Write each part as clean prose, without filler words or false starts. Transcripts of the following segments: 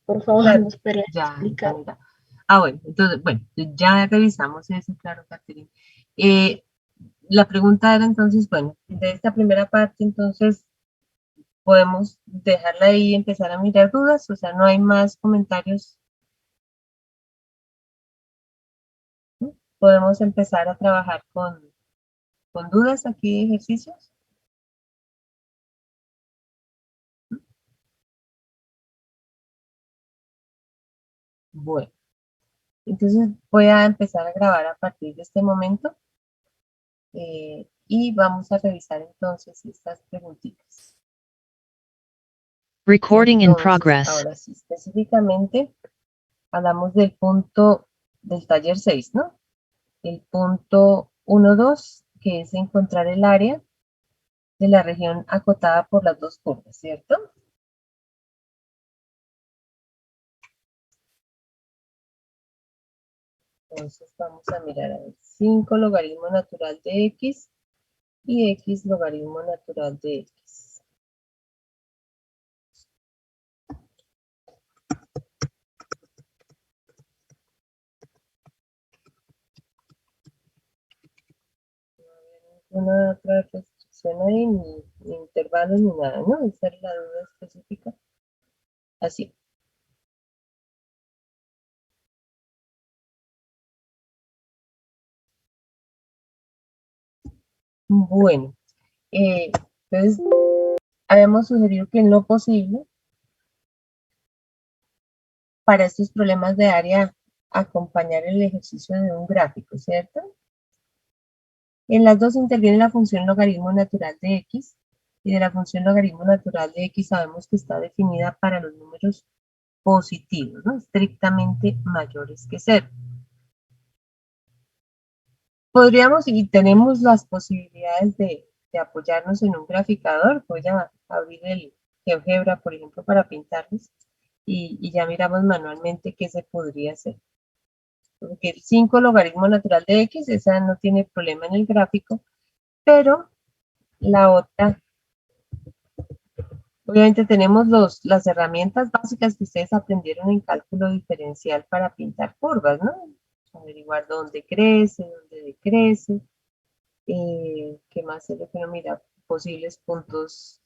por favor, Claro, nos podría ya, explicar. mira. Bueno, entonces, bueno, ya revisamos eso, claro, Catherine. La pregunta era entonces, bueno, de esta primera parte, entonces, podemos dejarla ahí y empezar a mirar dudas, o sea, no hay más comentarios. ¿No? Podemos empezar a trabajar con dudas aquí de ejercicios. Bueno, entonces voy a empezar a grabar a partir de este momento y vamos a revisar entonces estas preguntitas. Recording in Entonces, progress. ahora sí, específicamente hablamos del punto del taller 6, ¿no? El punto 1.2, que es encontrar el área de la región acotada por las dos curvas, ¿cierto? Entonces vamos a mirar a ver 5 logaritmo natural de x y x logaritmo natural de x. Una otra restricción ahí, ni intervalos ni nada, ¿no? Esa es la duda específica. Así. Bueno, entonces habíamos sugerido que en lo posible, para estos problemas de área, acompañar el ejercicio de un gráfico, ¿cierto? En las dos interviene la función logaritmo natural de x, y de la función logaritmo natural de x sabemos que está definida para los números positivos, ¿no? Estrictamente mayores que 0. Podríamos y tenemos las posibilidades de apoyarnos en un graficador. Voy a abrir el GeoGebra, por ejemplo, para pintarlos y ya miramos manualmente qué se podría hacer. Porque el 5 logaritmo natural de x, esa no tiene problema en el gráfico, pero la otra, obviamente tenemos las herramientas básicas que ustedes aprendieron en cálculo diferencial para pintar curvas, ¿no? Averiguar dónde crece, dónde decrece, qué más es lo que uno mira, posibles puntos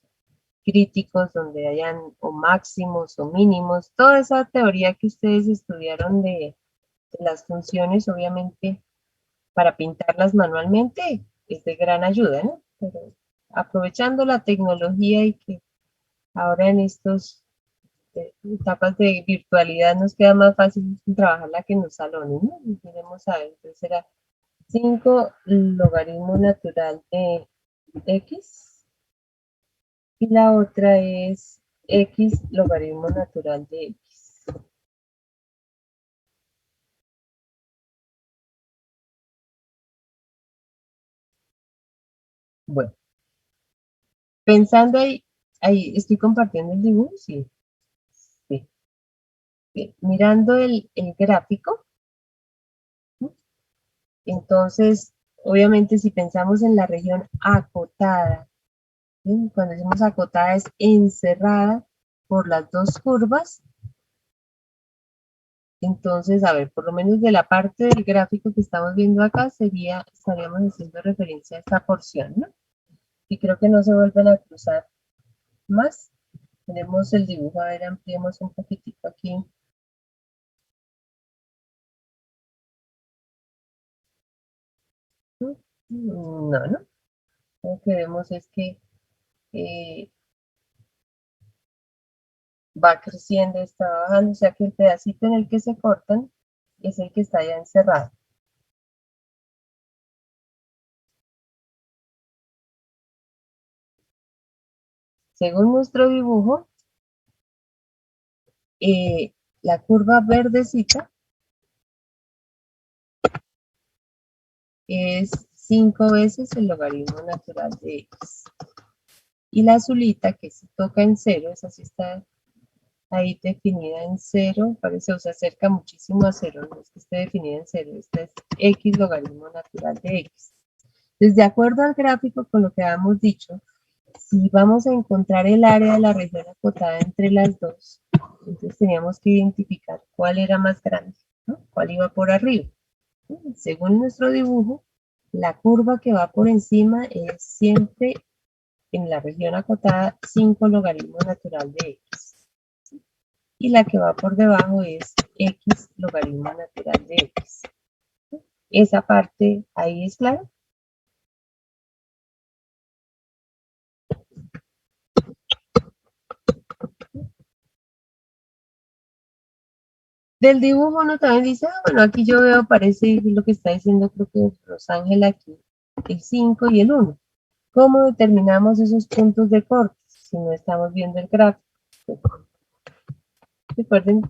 críticos donde hayan o máximos o mínimos, toda esa teoría que ustedes estudiaron de las funciones, obviamente, para pintarlas manualmente es de gran ayuda, ¿no? Pero aprovechando la tecnología y que ahora en estos etapas de virtualidad nos queda más fácil trabajarla que en los salones, ¿no? Miremos a ver, entonces será 5 logaritmo natural de x y la otra es x logaritmo natural de x. Bueno, pensando ahí estoy compartiendo el dibujo, sí. Sí. Bien, mirando el gráfico, ¿sí? Entonces, obviamente si pensamos en la región acotada, ¿sí? Cuando decimos acotada es encerrada por las dos curvas. Entonces, a ver, por lo menos de la parte del gráfico que estamos viendo acá, estaríamos haciendo referencia a esta porción, ¿no? Y creo que no se vuelven a cruzar más. Tenemos el dibujo, a ver, ampliemos un poquitico aquí. No, ¿no? Lo que vemos es que va creciendo, está bajando, o sea que el pedacito en el que se cortan es el que está ya encerrado. Según nuestro dibujo, la curva verdecita es 5 veces el logaritmo natural de x. Y la azulita, que se toca en 0, esa sí está ahí definida en 0, parece, o se acerca muchísimo a 0, no es que esté definida en 0, esta es x logaritmo natural de x. Entonces, de acuerdo al gráfico, con lo que habíamos dicho, si vamos a encontrar el área de la región acotada entre las dos, Entonces teníamos que identificar cuál era más grande, ¿no? Cuál iba por arriba. Según nuestro dibujo, la curva que va por encima es siempre en la región acotada 5 logaritmo natural de x. Y la que va por debajo es x logaritmo natural de x. Esa parte ahí es clara. Del dibujo uno también dice, bueno, aquí yo veo, parece lo que está diciendo, creo que Rosángel aquí, el 5 y el 1. ¿Cómo determinamos esos puntos de corte si no estamos viendo el gráfico? Recuerden,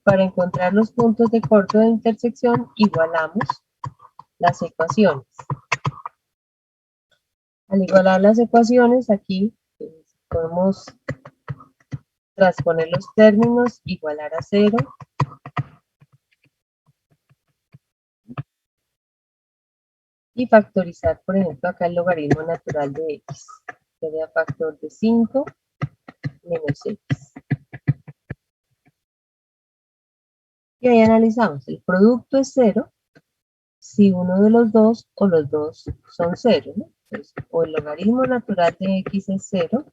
para encontrar los puntos de corte de intersección, igualamos las ecuaciones. Al igualar las ecuaciones, aquí podemos transponer los términos, igualar a 0. Y factorizar, por ejemplo, acá el logaritmo natural de x. Sería factor de 5 menos x. Y ahí analizamos, el producto es 0 si uno de los dos o los dos son 0, ¿no? Entonces, o el logaritmo natural de x es 0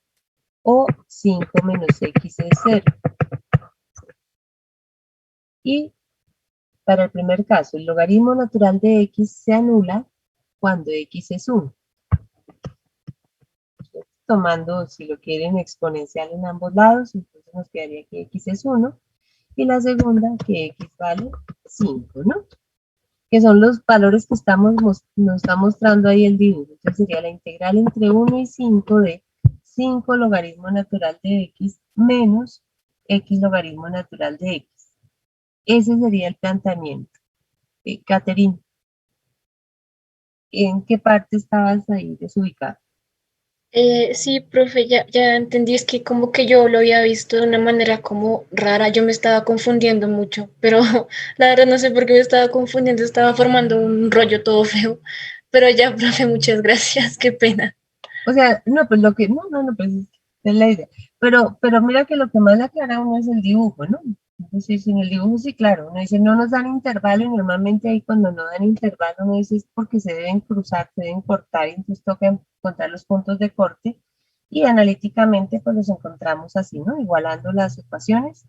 o 5 menos x es 0. Y para el primer caso, el logaritmo natural de x se anula cuando x es 1. Tomando, si lo quieren, exponencial en ambos lados, entonces nos quedaría que x es 1. Y la segunda, que x vale 5, ¿no? Que son los valores que nos está mostrando ahí el dibujo. Entonces sería la integral entre 1 y 5 de 5 logaritmo natural de x menos x logaritmo natural de x. Ese sería el planteamiento. Catherine, ¿en qué parte estabas ahí desubicada? Sí, profe, ya entendí, es que como que yo lo había visto de una manera como rara, yo me estaba confundiendo mucho, pero la verdad no sé por qué me estaba confundiendo, estaba formando un rollo todo feo, pero ya, profe, muchas gracias, qué pena. O sea, no, pues lo que, no, pues es la idea. Pero mira que lo que más le aclara a uno es el dibujo, ¿no? Entonces, en el dibujo sí, claro, uno dice, no nos dan intervalo y normalmente ahí cuando no dan intervalo uno dice es porque se deben cruzar, se deben cortar y entonces toca encontrar los puntos de corte y analíticamente pues los encontramos así, ¿no? Igualando las ecuaciones.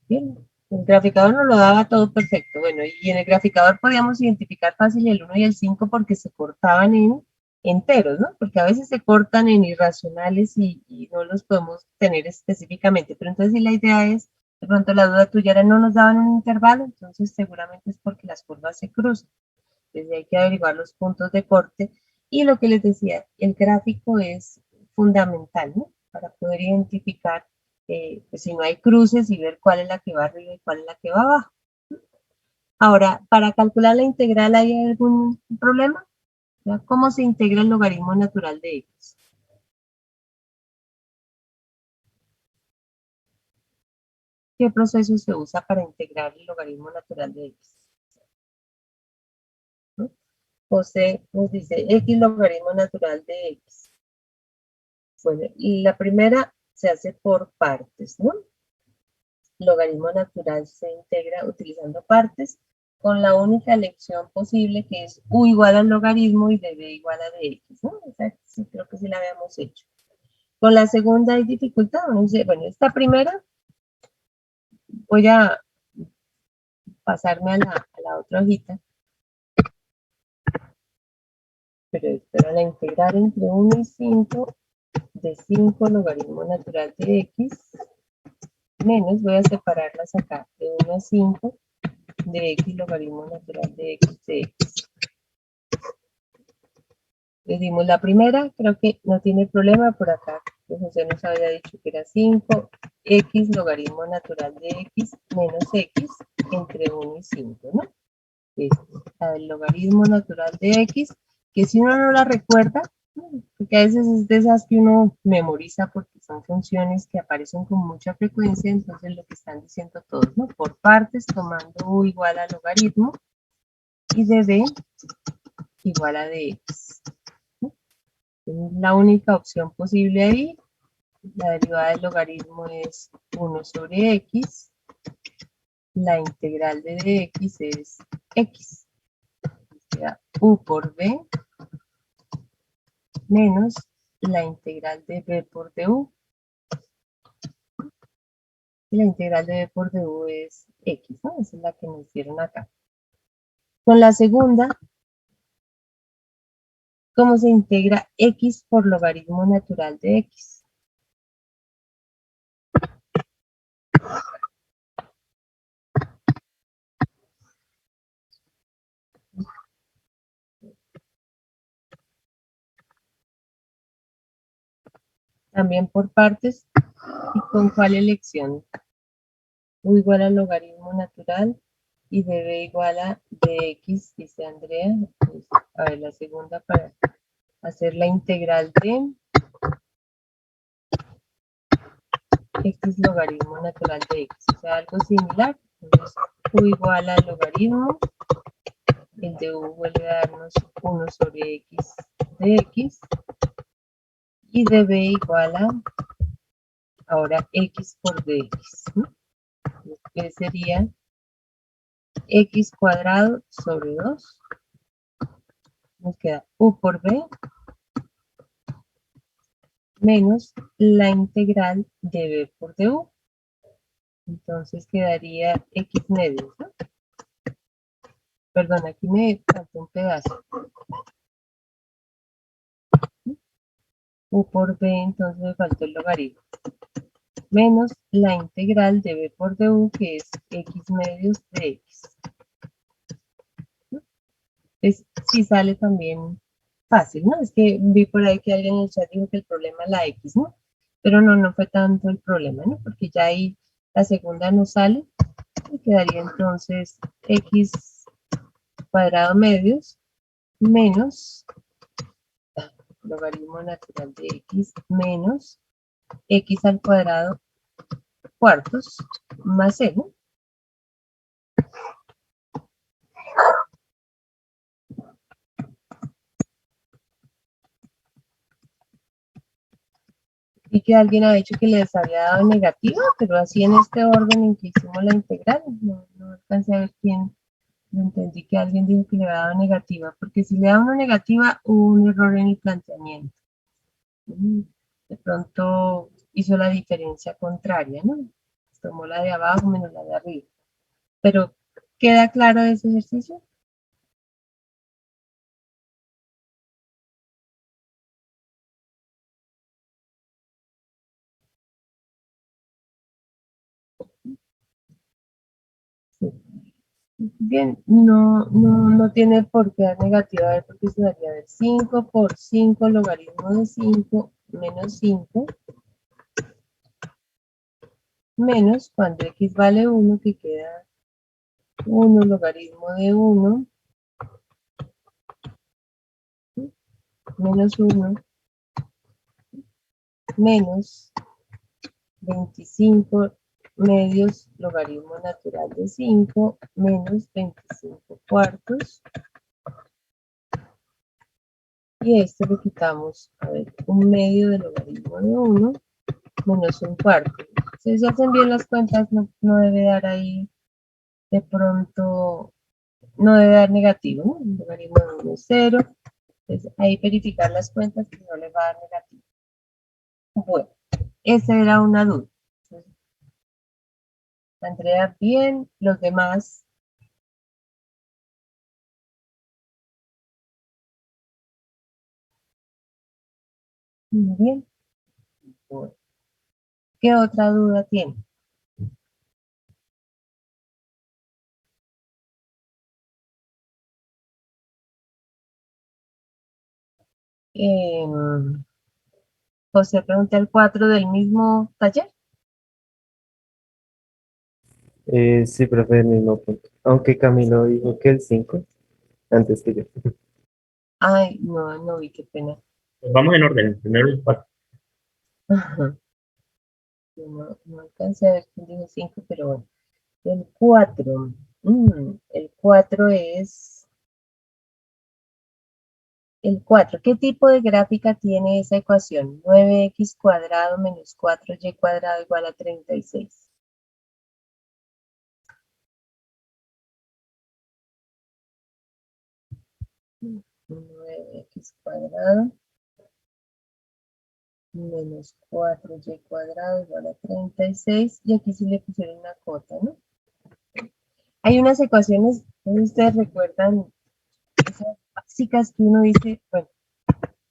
Bien, el graficador nos lo daba todo perfecto. Bueno, y en el graficador podíamos identificar fácil el 1 y el 5 porque se cortaban en enteros, ¿no? Porque a veces se cortan en irracionales y no los podemos tener específicamente. Pero entonces si la idea es, de pronto la duda tuya era no nos daban un intervalo, entonces seguramente es porque las curvas se cruzan. Entonces hay que averiguar los puntos de corte. Y lo que les decía, el gráfico es fundamental, ¿no? Para poder identificar pues si no hay cruces y ver cuál es la que va arriba y cuál es la que va abajo. Ahora, para calcular la integral, ¿hay algún problema? ¿Ya? ¿Cómo se integra el logaritmo natural de x? ¿Qué proceso se usa para integrar el logaritmo natural de x? ¿No? José nos dice x logaritmo natural de x. Bueno, y la primera se hace por partes, ¿no? Logaritmo natural se integra utilizando partes con la única elección posible que es u igual al logaritmo y de b igual a dx, ¿no? O sea, sí, creo que sí la habíamos hecho. Con la segunda hay dificultad, ¿no? Bueno, esta primera voy a pasarme a la otra hojita, pero espero la integral entre 1 y 5 de 5 logaritmo natural de x menos, voy a separarlas acá, de 1 a 5 de x logaritmo natural de x de x. Le dimos la primera, creo que no tiene problema por acá. José nos había dicho que era 5, x logaritmo natural de x menos x entre 1 y 5, ¿no? El logaritmo natural de x, que si uno no la recuerda, porque a veces es de esas que uno memoriza porque son funciones que aparecen con mucha frecuencia, entonces lo que están diciendo todos, ¿no? Por partes, tomando u igual a logaritmo y de b igual a dx. La única opción posible ahí, La derivada del logaritmo es 1 sobre x. La integral de dx es x. Queda u por b menos la integral de b por du. Y la integral de b por du es x, ¿no? Esa es la que nos dieron acá. Con la segunda, ¿cómo se integra x por logaritmo natural de x? También por partes. ¿Y con cuál elección? U igual al logaritmo natural y db igual a dx, dice Andrea. Pues, a ver, la segunda para hacer la integral de x logaritmo natural de x. O sea, algo similar. Entonces, u igual al logaritmo. El de u vuelve a darnos 1 sobre x de x. Y db igual a, ahora, x por dx, ¿no? Que sería x cuadrado sobre 2. Nos queda u por b menos la integral de b por du. Entonces quedaría x medios, ¿no? Perdón, aquí me faltó un pedazo. U por b, entonces me faltó el logaritmo. Menos la integral de b por du, que es x medios de x. Es, sí sale también fácil, ¿no? Es que vi por ahí que alguien en el chat dijo que el problema es la x, ¿no? Pero no, no fue tanto el problema, ¿no? Porque ya ahí la segunda no sale y quedaría entonces x cuadrado medios menos logaritmo natural de x menos x al cuadrado cuartos más c, ¿no? Y que alguien ha dicho que les había dado negativa, pero así en este orden en que hicimos la integral, no alcancé a ver quién. No entendí que alguien dijo que le había dado negativa, porque si le da una negativa, hubo un error en el planteamiento. De pronto hizo la diferencia contraria, ¿no? Tomó la de abajo menos la de arriba. Pero, ¿queda claro ese ejercicio? Sí. Bien, no tiene por qué dar negativa, a ver, porque se daría a ver 5 por 5 logaritmo de 5 menos 5 menos cuando x vale 1, que queda 1 logaritmo de 1 menos 1 menos 25 medios logaritmo natural de 5 menos 25 cuartos. Y esto lo quitamos, a ver, un medio del logaritmo de 1 menos un cuarto. Si se hacen bien las cuentas, no debe dar ahí, de pronto, no debe dar negativo, ¿no? El logaritmo de 1 es 0. Entonces, ahí verificar las cuentas que no le va a dar negativo. Bueno, esa era una duda. Entonces, Andrea, bien, los demás. Muy bien. Bueno, ¿qué otra duda tiene? José pregunta el 4 del mismo taller. Sí, profe, el mismo punto. Aunque Camilo dijo que el 5 antes que yo. Ay, no vi, qué pena. Pues vamos en orden, primero el 4. Ajá. Yo no alcancé a ver quién dijo 5, pero bueno. El 4. El 4 es El 4. ¿Qué tipo de gráfica tiene esa ecuación? 9x cuadrado menos 4y cuadrado igual a 36. Mm, 9x cuadrado menos 4y cuadrado igual a 36. Y aquí sí le pusieron una cota, ¿no? Hay unas ecuaciones, ustedes recuerdan, esas básicas que uno dice, bueno,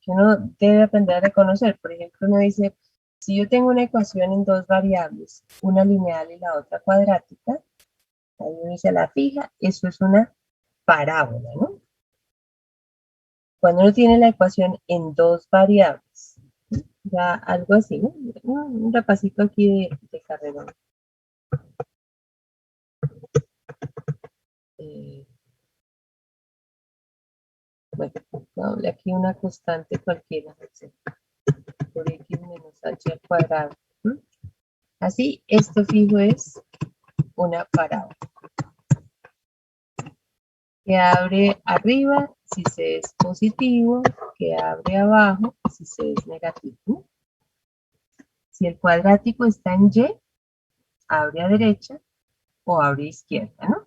que uno debe aprender a reconocer. Por ejemplo, uno dice, si yo tengo una ecuación en dos variables, una lineal y la otra cuadrática, ahí uno dice la fija, eso es una parábola, ¿no? Cuando uno tiene la ecuación en dos variables, ya algo así, ¿no? Un repasito aquí de carrera. Bueno, doble aquí una constante cualquiera, no sé, por x menos h al cuadrado. ¿Mm? Así, esto fijo es una parábola que abre arriba si se es positivo, que abre abajo si se es negativo, ¿no? Si el cuadrático está en y, abre a derecha o abre a izquierda, ¿no?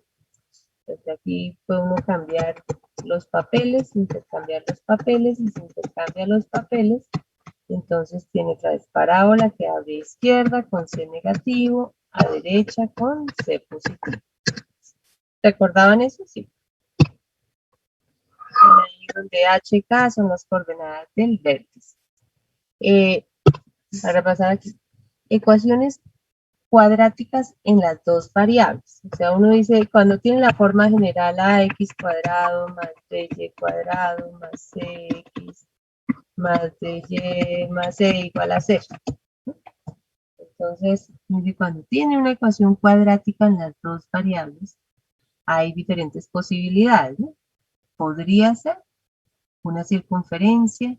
Desde aquí puede uno cambiar los papeles, intercambiar los papeles, y se intercambia los papeles, entonces tiene otra vez parábola que abre a izquierda con C negativo, a derecha con C positivo. ¿Recordaban eso? Sí. Ahí donde H y K son las coordenadas del vértice. Para pasar aquí, ecuaciones cuadráticas en las dos variables. O sea, uno dice, cuando tiene la forma general ax cuadrado más by cuadrado más cx más dy más c igual a 0. Entonces, cuando tiene una ecuación cuadrática en las dos variables, hay diferentes posibilidades, ¿no? Podría ser una circunferencia,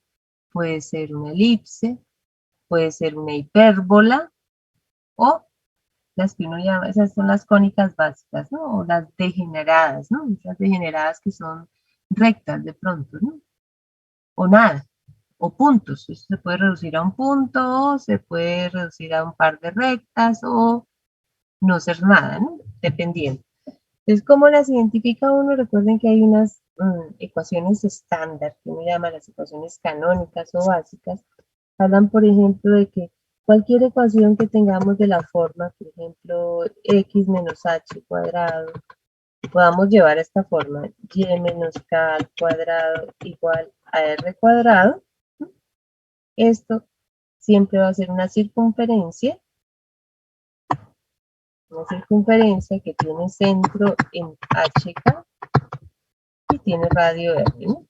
puede ser una elipse, puede ser una hipérbola o las que uno llama, esas son las cónicas básicas, ¿no? O las degeneradas, ¿no? Esas degeneradas que son rectas de pronto, ¿no? O nada, o puntos. Eso se puede reducir a un punto, o se puede reducir a un par de rectas, o no ser nada, ¿no? Dependiendo. Entonces, ¿cómo las identifica uno? Recuerden que hay unas ecuaciones estándar, que uno llama las ecuaciones canónicas o básicas. Hablan, por ejemplo, de que cualquier ecuación que tengamos de la forma, por ejemplo, x menos h cuadrado, podamos llevar a esta forma, y menos k al cuadrado igual a r cuadrado. Esto siempre va a ser una circunferencia que tiene centro en HK y tiene radio R, ¿no?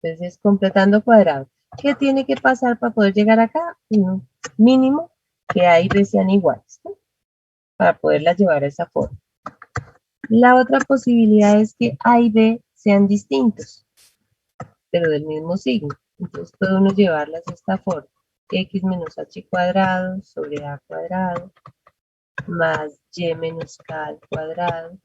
Entonces, completando cuadrado. ¿Qué tiene que pasar para poder llegar acá? Mínimo que A y B sean iguales, ¿no? Para poderlas llevar a esa forma. La otra posibilidad es que A y B sean distintos, pero del mismo signo. Entonces, puede uno llevarlas de esta forma. X menos H cuadrado sobre A cuadrado más Y menos K al cuadrado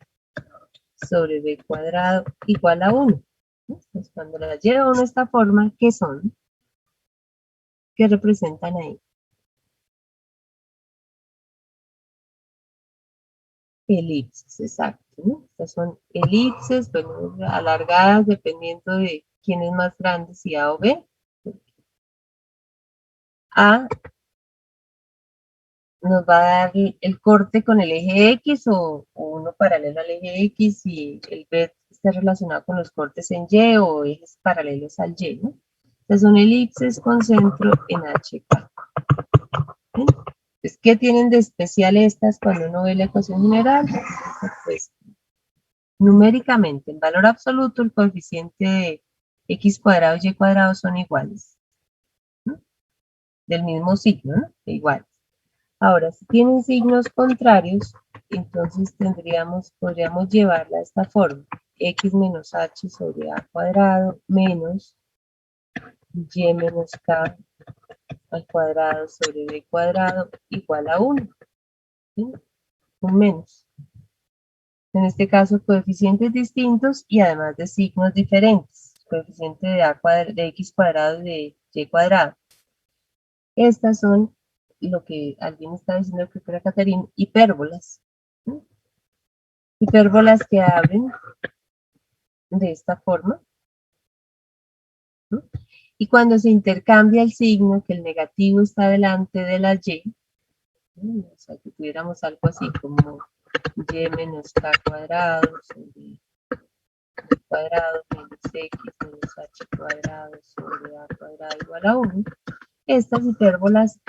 sobre B cuadrado igual a 1. Entonces, cuando las lleva uno de esta forma, ¿qué son? ¿Qué representan ahí? Elipses, exacto, ¿no? Estas son elipses, bueno, alargadas dependiendo de quién es más grande, si A o B. A nos va a dar el corte con el eje X o uno paralelo al eje X y el B está relacionado con los cortes en Y o ejes paralelos al Y, ¿no? Estas son elipses con centro en HK. ¿Sí? Pues, ¿qué tienen de especial estas cuando uno ve la ecuación general? Pues numéricamente, en valor absoluto, el coeficiente de x cuadrado y y cuadrado son iguales, ¿no? Del mismo signo, ¿no? Iguales. Ahora, si tienen signos contrarios, entonces podríamos llevarla de esta forma. X menos h sobre a cuadrado menos y menos k al cuadrado sobre b cuadrado igual a 1. ¿Sí? Un menos. En este caso, coeficientes distintos y además de signos diferentes. Coeficiente de x cuadrado y de y cuadrado. Estas son lo que alguien está diciendo, que era Caterina, hipérbolas. ¿Sí? Hipérbolas que abren de esta forma. ¿Sí? Y cuando se intercambia el signo, que el negativo está delante de la y, o sea, que tuviéramos algo así como y menos k cuadrado sobre cuadrado menos x menos h cuadrado sobre a cuadrado igual a 1, estas hipérbolas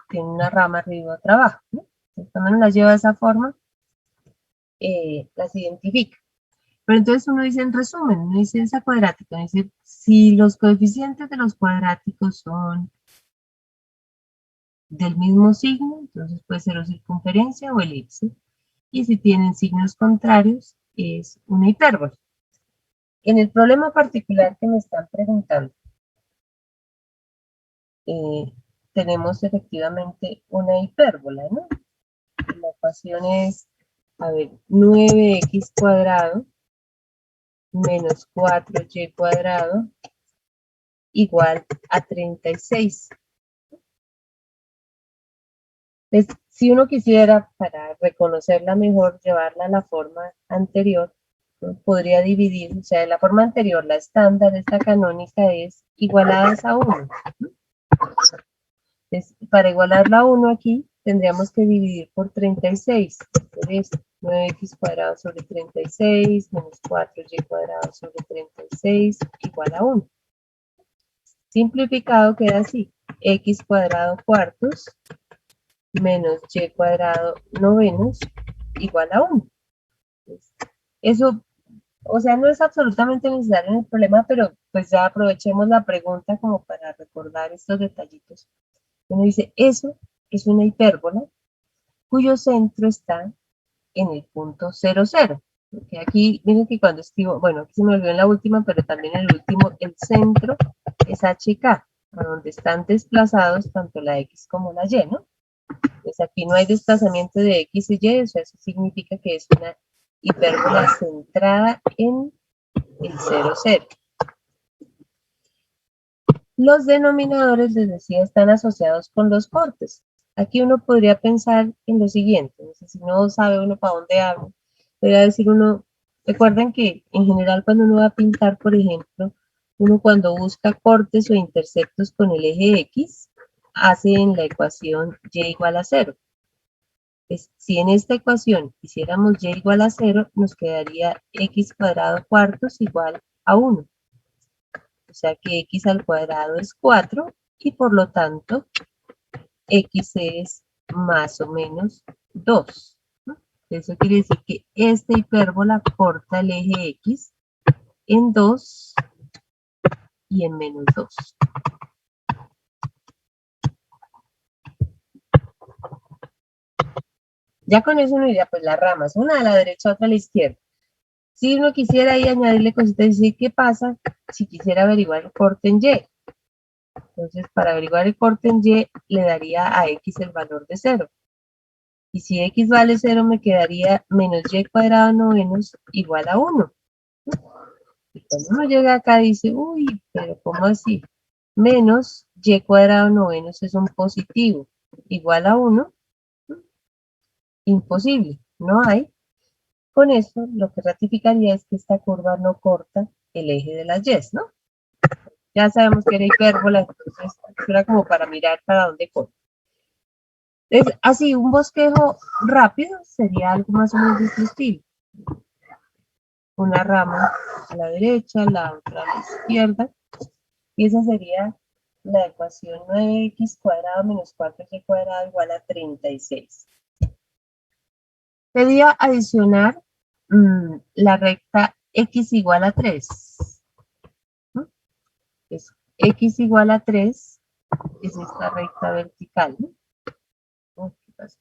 tienen una rama arriba y otra abajo, ¿no? Entonces, cuando uno las lleva de esa forma, las identifica. Pero entonces uno dice en resumen, uno dice esa cuadrática, dice si los coeficientes de los cuadráticos son del mismo signo, entonces puede ser o circunferencia o elipse, y si tienen signos contrarios, es una hipérbola. En el problema particular que me están preguntando, tenemos efectivamente una hipérbola, ¿no? La ecuación es, a ver, 9x cuadrado menos 4y cuadrado igual a 36. Entonces, si uno quisiera, para reconocerla mejor, llevarla a la forma anterior, ¿no? Podría dividir, o sea, de la forma anterior, la estándar, esta canónica es igualadas a 1. Entonces, para igualarla a 1 aquí, tendríamos que dividir por 36. Entonces, 9x cuadrado sobre 36 menos 4y cuadrado sobre 36 igual a 1. Simplificado queda así, x cuadrado cuartos menos y cuadrado novenos igual a 1. Eso, o sea, no es absolutamente necesario en el problema, pero pues ya aprovechemos la pregunta como para recordar estos detallitos. Uno dice, eso es una hipérbola cuyo centro está en el punto 0, 0. Porque aquí, miren que cuando escribo, bueno, aquí se me olvidó en la última, pero también en el último, el centro es HK, a donde están desplazados tanto la X como la Y, ¿no? Pues aquí no hay desplazamiento de X y Y, o sea, eso significa que es una hipérbola centrada en el 0, 0. Los denominadores, les decía, están asociados con los cortes. Aquí uno podría pensar en lo siguiente, no sé, si no sabe uno para dónde habla, podría decir uno, recuerden que en general cuando uno va a pintar, por ejemplo, uno cuando busca cortes o interceptos con el eje X, hace en la ecuación y igual a 0. Pues, si en esta ecuación hiciéramos y igual a 0, nos quedaría x cuadrado cuartos igual a 1. O sea que x al cuadrado es 4 y por lo tanto x es más o menos 2. ¿No? Eso quiere decir que esta hipérbola corta el eje x en 2 y en menos 2. Ya con eso uno diría, pues las ramas, una a la derecha, otra a la izquierda. Si uno quisiera ahí añadirle cositas y decir, ¿qué pasa si quisiera averiguar el corte en y? Entonces, para averiguar el corte en y, le daría a x el valor de 0. Y si x vale 0, me quedaría menos y cuadrado novenos igual a 1. Y cuando uno llega acá dice, uy, pero ¿cómo así? Menos y cuadrado novenos es un positivo igual a 1. Imposible, no hay. Con eso, lo que ratificaría es que esta curva no corta el eje de las y, ¿no? Ya sabemos que era hipérbola, entonces era como para mirar para dónde corta. Entonces, así, un bosquejo rápido sería algo más o menos de este estilo. Una rama a la derecha, la otra a la izquierda. Y esa sería la ecuación 9x cuadrado menos 4y cuadrado igual a 36. Pedía adicionar la recta x igual a 3. ¿No? Es x igual a 3 es esta recta vertical. ¿No? ¿Qué pasa?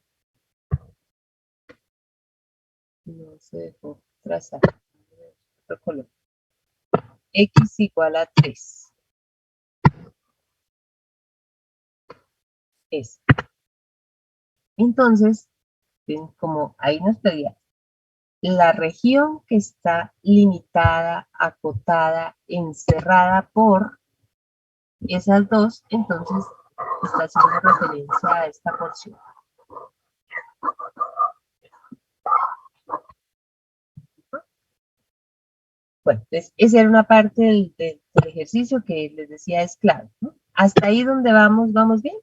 No se dejó trazar. Otro color. X igual a 3. Es. Entonces, como ahí nos pedía la región que está limitada, acotada, encerrada por esas dos, entonces está haciendo referencia a esta porción. Bueno, entonces esa era una parte del ejercicio que les decía es clave, ¿no? Hasta ahí donde vamos bien.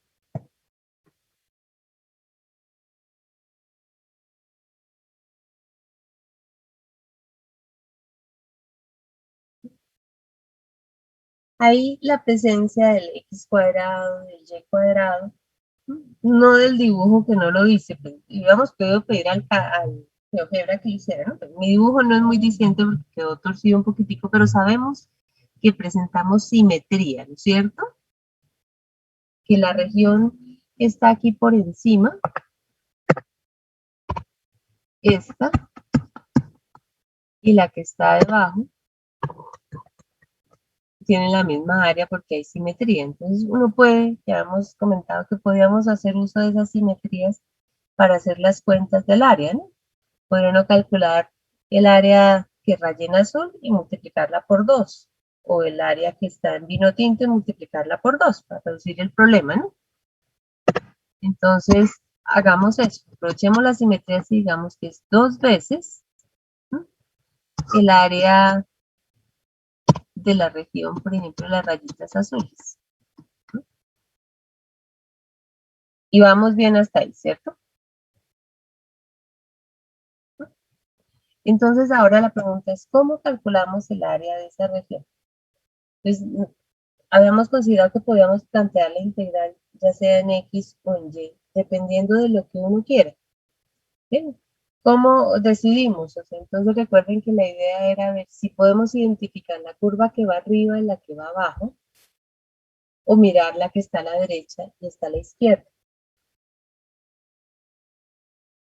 Ahí la presencia del x cuadrado, del y cuadrado, no del dibujo que no lo dice, pues, hubiéramos podido pedir al GeoGebra que lo hiciera, ¿no? Pues, mi dibujo no es muy diciente porque quedó torcido un poquitico, pero sabemos que presentamos simetría, ¿no es cierto? Que la región está aquí por encima, esta, y la que está debajo, tienen la misma área porque hay simetría. Entonces uno puede, ya hemos comentado que podíamos hacer uso de esas simetrías para hacer las cuentas del área, ¿no? Podría uno calcular el área que raya en azul y multiplicarla por 2, o el área que está en vino tinto y multiplicarla por 2 para reducir el problema, ¿no? Entonces, hagamos eso, aprovechemos las simetrías y digamos que es 2 veces, ¿no?, el área de la región, por ejemplo, las rayitas azules. ¿No? Y vamos bien hasta ahí, ¿cierto? Entonces ahora la pregunta es, ¿cómo calculamos el área de esa región? Pues habíamos considerado que podíamos plantear la integral ya sea en X o en Y, dependiendo de lo que uno quiera. ¿Bien? ¿Cómo decidimos? O sea, entonces recuerden que la idea era ver si podemos identificar la curva que va arriba y la que va abajo, o mirar la que está a la derecha y está a la izquierda.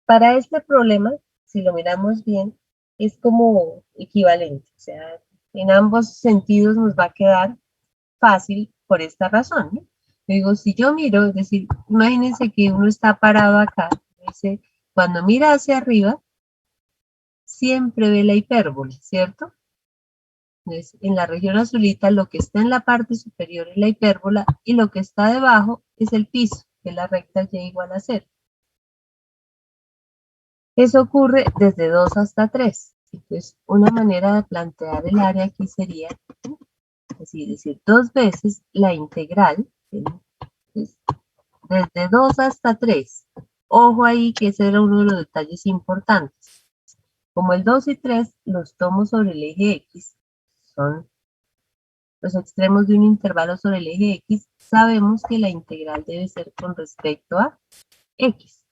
Para este problema, si lo miramos bien, es como equivalente, o sea, en ambos sentidos nos va a quedar fácil por esta razón, ¿no? Digo, si yo miro, es decir, imagínense que uno está parado acá, dice, cuando mira hacia arriba, siempre ve la hipérbola, ¿cierto? Entonces, en la región azulita, lo que está en la parte superior es la hipérbola y lo que está debajo es el piso, que es la recta y igual a 0. Eso ocurre desde 2 hasta 3. Entonces, una manera de plantear el área aquí sería, decir 2 veces la integral, entonces, desde 2 hasta 3. Ojo ahí que ese era uno de los detalles importantes. Como el 2 y 3 los tomo sobre el eje X, son los extremos de un intervalo sobre el eje X, sabemos que la integral debe ser con respecto a X.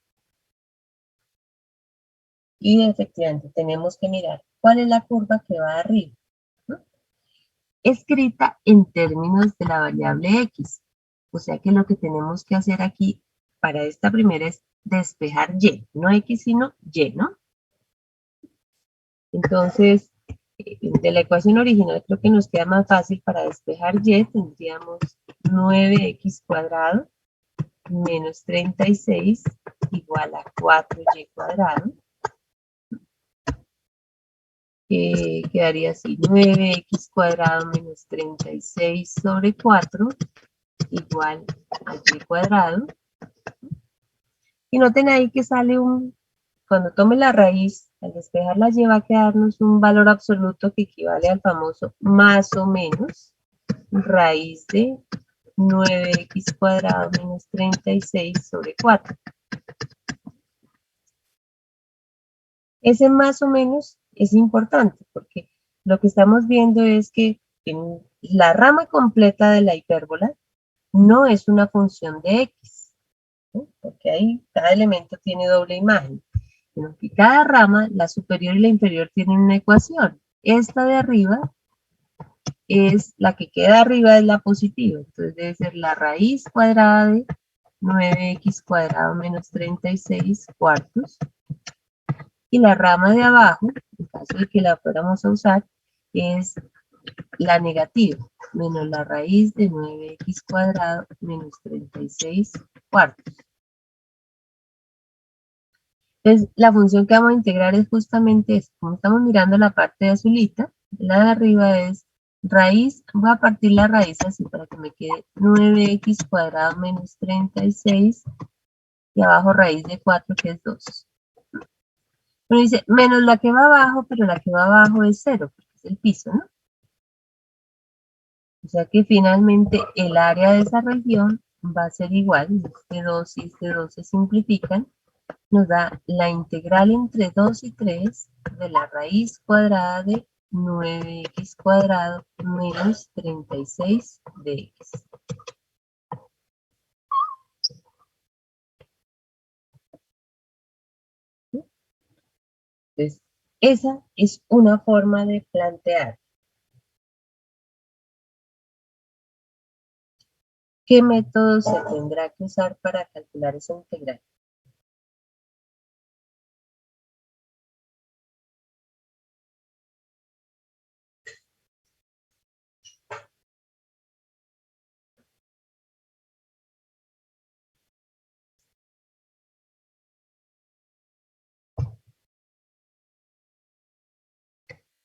Y efectivamente tenemos que mirar cuál es la curva que va arriba, ¿no?, escrita en términos de la variable X. O sea que lo que tenemos que hacer aquí para esta primera es despejar Y, no X sino Y, ¿no? Entonces, de la ecuación original creo que nos queda más fácil. Para despejar Y tendríamos 9x cuadrado menos 36 igual a 4y cuadrado. Quedaría así, 9x cuadrado menos 36 sobre 4 igual a y cuadrado. Y noten ahí que sale cuando tome la raíz, al despejar la y va a quedarnos un valor absoluto que equivale al famoso más o menos raíz de 9x cuadrado menos 36 sobre 4. Ese más o menos es importante porque lo que estamos viendo es que en la rama completa de la hipérbola no es una función de X, ¿no?, porque ahí cada elemento tiene doble imagen, sino que cada rama, la superior y la inferior, tienen una ecuación. Esta de arriba es la que queda arriba, es la positiva, entonces debe ser la raíz cuadrada de 9x cuadrado menos 36 cuartos. Y la rama de abajo, en caso de que la fuéramos a usar, es la negativa, menos la raíz de 9x cuadrado menos 36 cuartos. Entonces, la función que vamos a integrar es justamente esto. Como estamos mirando la parte de azulita, la de arriba es raíz, voy a partir la raíz así para que me quede 9x cuadrado menos 36 y abajo raíz de 4 que es 2. Pero dice menos la que va abajo, pero la que va abajo es 0, porque es el piso, ¿no? O sea que finalmente el área de esa región va a ser igual, este 2 y este 2 se simplifican, nos da la integral entre 2 y 3 de la raíz cuadrada de 9x cuadrado menos 36 de x. Entonces, esa es una forma de plantear. ¿Qué método se tendrá que usar para calcular esa integral?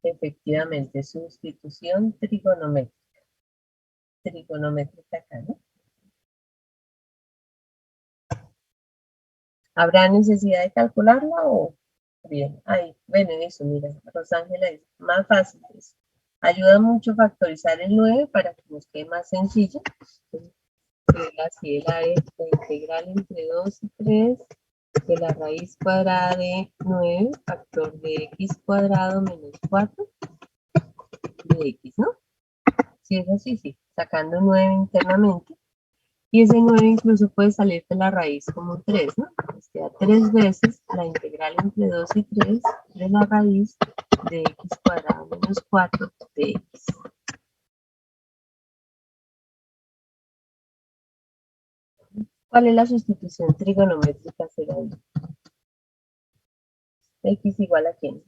Efectivamente, sustitución trigonométrica. Trigonométrica acá, ¿no? ¿Habrá necesidad de calcularla o bien? Ahí, bueno, eso, mira, Rosángela es más fácil eso. Ayuda mucho factorizar el 9 para que nos quede más sencillo. Así el área de integral entre 2 y 3 de la raíz cuadrada de 9 factor de x cuadrado menos 4 de x, ¿no? Si es así, sí, sacando 9 internamente. Y ese 9 incluso puede salir de la raíz como 3, ¿no? Pues queda 3 veces la integral entre 2 y 3 de la raíz de x cuadrado menos 4 de x. ¿Cuál es la sustitución trigonométrica? Será x igual a quién.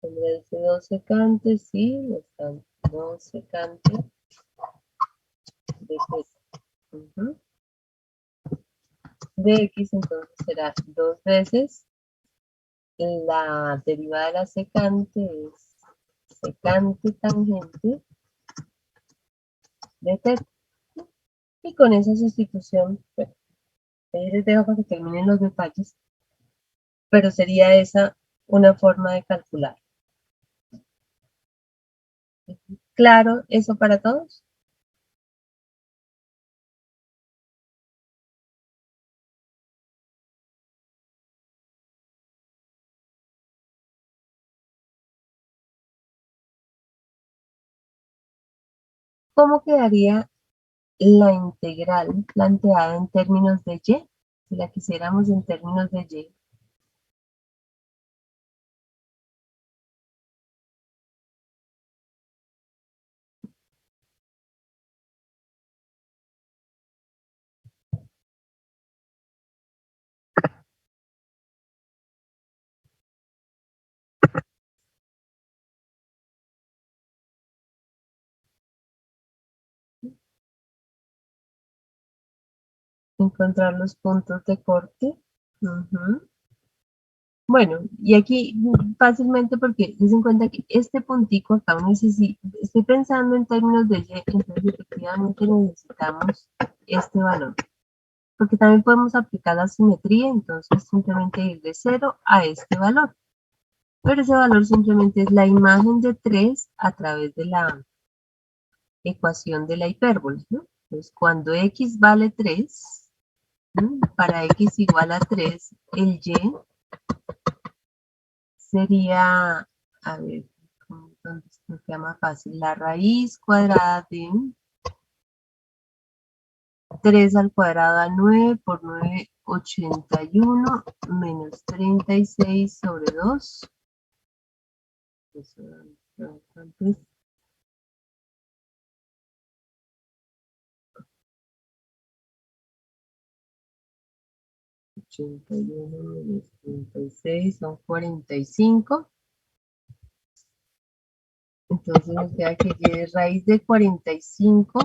Tendré 2 secantes, sí, están 2 secantes de z. De x entonces será 2 veces la derivada de la secante es secante tangente de θ. Y con esa sustitución, bueno, ahí les dejo para que terminen los detalles, pero sería esa una forma de calcular. ¿Claro eso para todos? ¿Cómo quedaría la integral planteada en términos de y? Si la quisiéramos en términos de y. Encontrar los puntos de corte. Bueno, y aquí fácilmente porque se en cuenta que este puntico acá estoy pensando en términos de y, entonces efectivamente necesitamos este valor. Porque también podemos aplicar la simetría, entonces simplemente ir de 0 a este valor. Pero ese valor simplemente es la imagen de 3 a través de la ecuación de la hipérbola, ¿no? Entonces, cuando x vale 3, para x igual a 3, el y sería, a ver, ¿dónde me queda más fácil? La raíz cuadrada de 3 al cuadrado a 9 por 9, 81 menos 36 sobre 2. Eso, entonces, 81 menos 36 son 45. Entonces nos queda que y es raíz de 45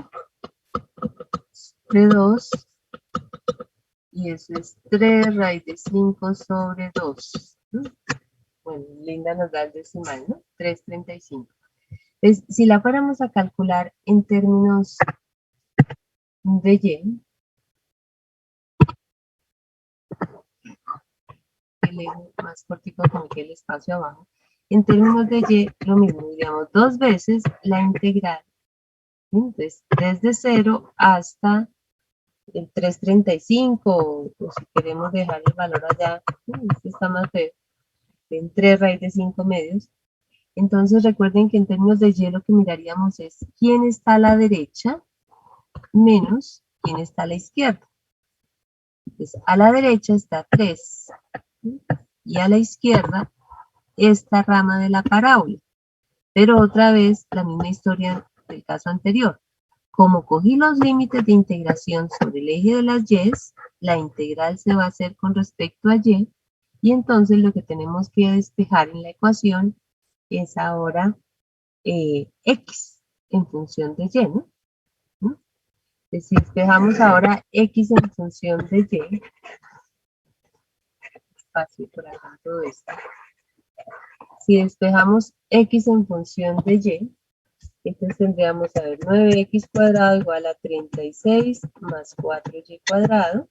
sobre 2. Y eso es 3 raíz de 5 sobre 2. Bueno, Linda nos da el decimal, ¿no? 3,35. Entonces, si la fuéramos a calcular en términos de y, el eje más cortico con que el espacio abajo, en términos de y, lo mismo, diríamos, 2 veces la integral. Entonces, desde 0 hasta el 3,35, o si queremos dejar el valor allá, este está más feo, en 3 raíz de 5 medios. Entonces recuerden que en términos de y lo que miraríamos es quién está a la derecha menos quién está a la izquierda. Entonces a la derecha está 3 y a la izquierda esta rama de la parábola. Pero otra vez la misma historia del caso anterior. Como cogí los límites de integración sobre el eje de las y's, la integral se va a hacer con respecto a y entonces lo que tenemos que despejar en la ecuación es ahora x en función de y, ¿no? Entonces, si despejamos ahora x en función de y, espacio por acá todo esto. Si despejamos x en función de y, entonces tendríamos a ver 9x cuadrado igual a 36 más 4y cuadrado.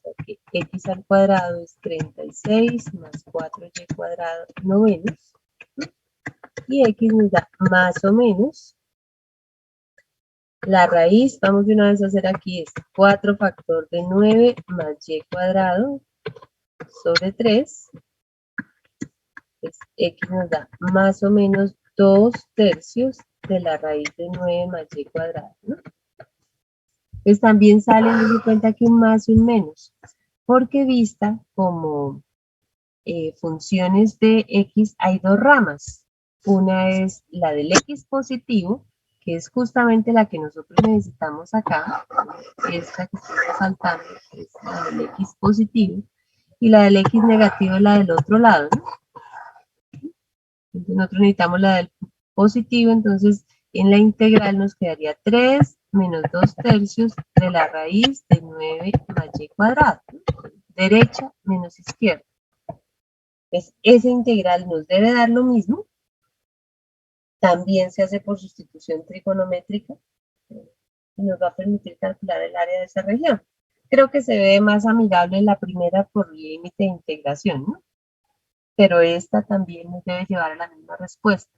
Porque x al cuadrado es 36 más 4y cuadrado novenos. Y x nos da más o menos la raíz, vamos de una vez a hacer aquí, es 4 factor de 9 más y cuadrado sobre 3. Pues x nos da más o menos 2 tercios de la raíz de 9 más y cuadrado, ¿no? Pues también sale, me di cuenta que un más y un menos, porque vista como funciones de x hay dos ramas. Una es la del x positivo, que es justamente la que nosotros necesitamos acá, esta que estoy resaltando, que es la del x positivo, y la del x negativo es la del otro lado, ¿no? Entonces nosotros necesitamos la del positivo, entonces en la integral nos quedaría 3 menos 2 tercios de la raíz de 9 más y cuadrado, ¿no? Derecha menos izquierda. Entonces esa integral nos debe dar lo mismo. También se hace por sustitución trigonométrica y nos va a permitir calcular el área de esa región. Creo que se ve más amigable la primera por límite de integración, ¿no? Pero esta también nos debe llevar a la misma respuesta.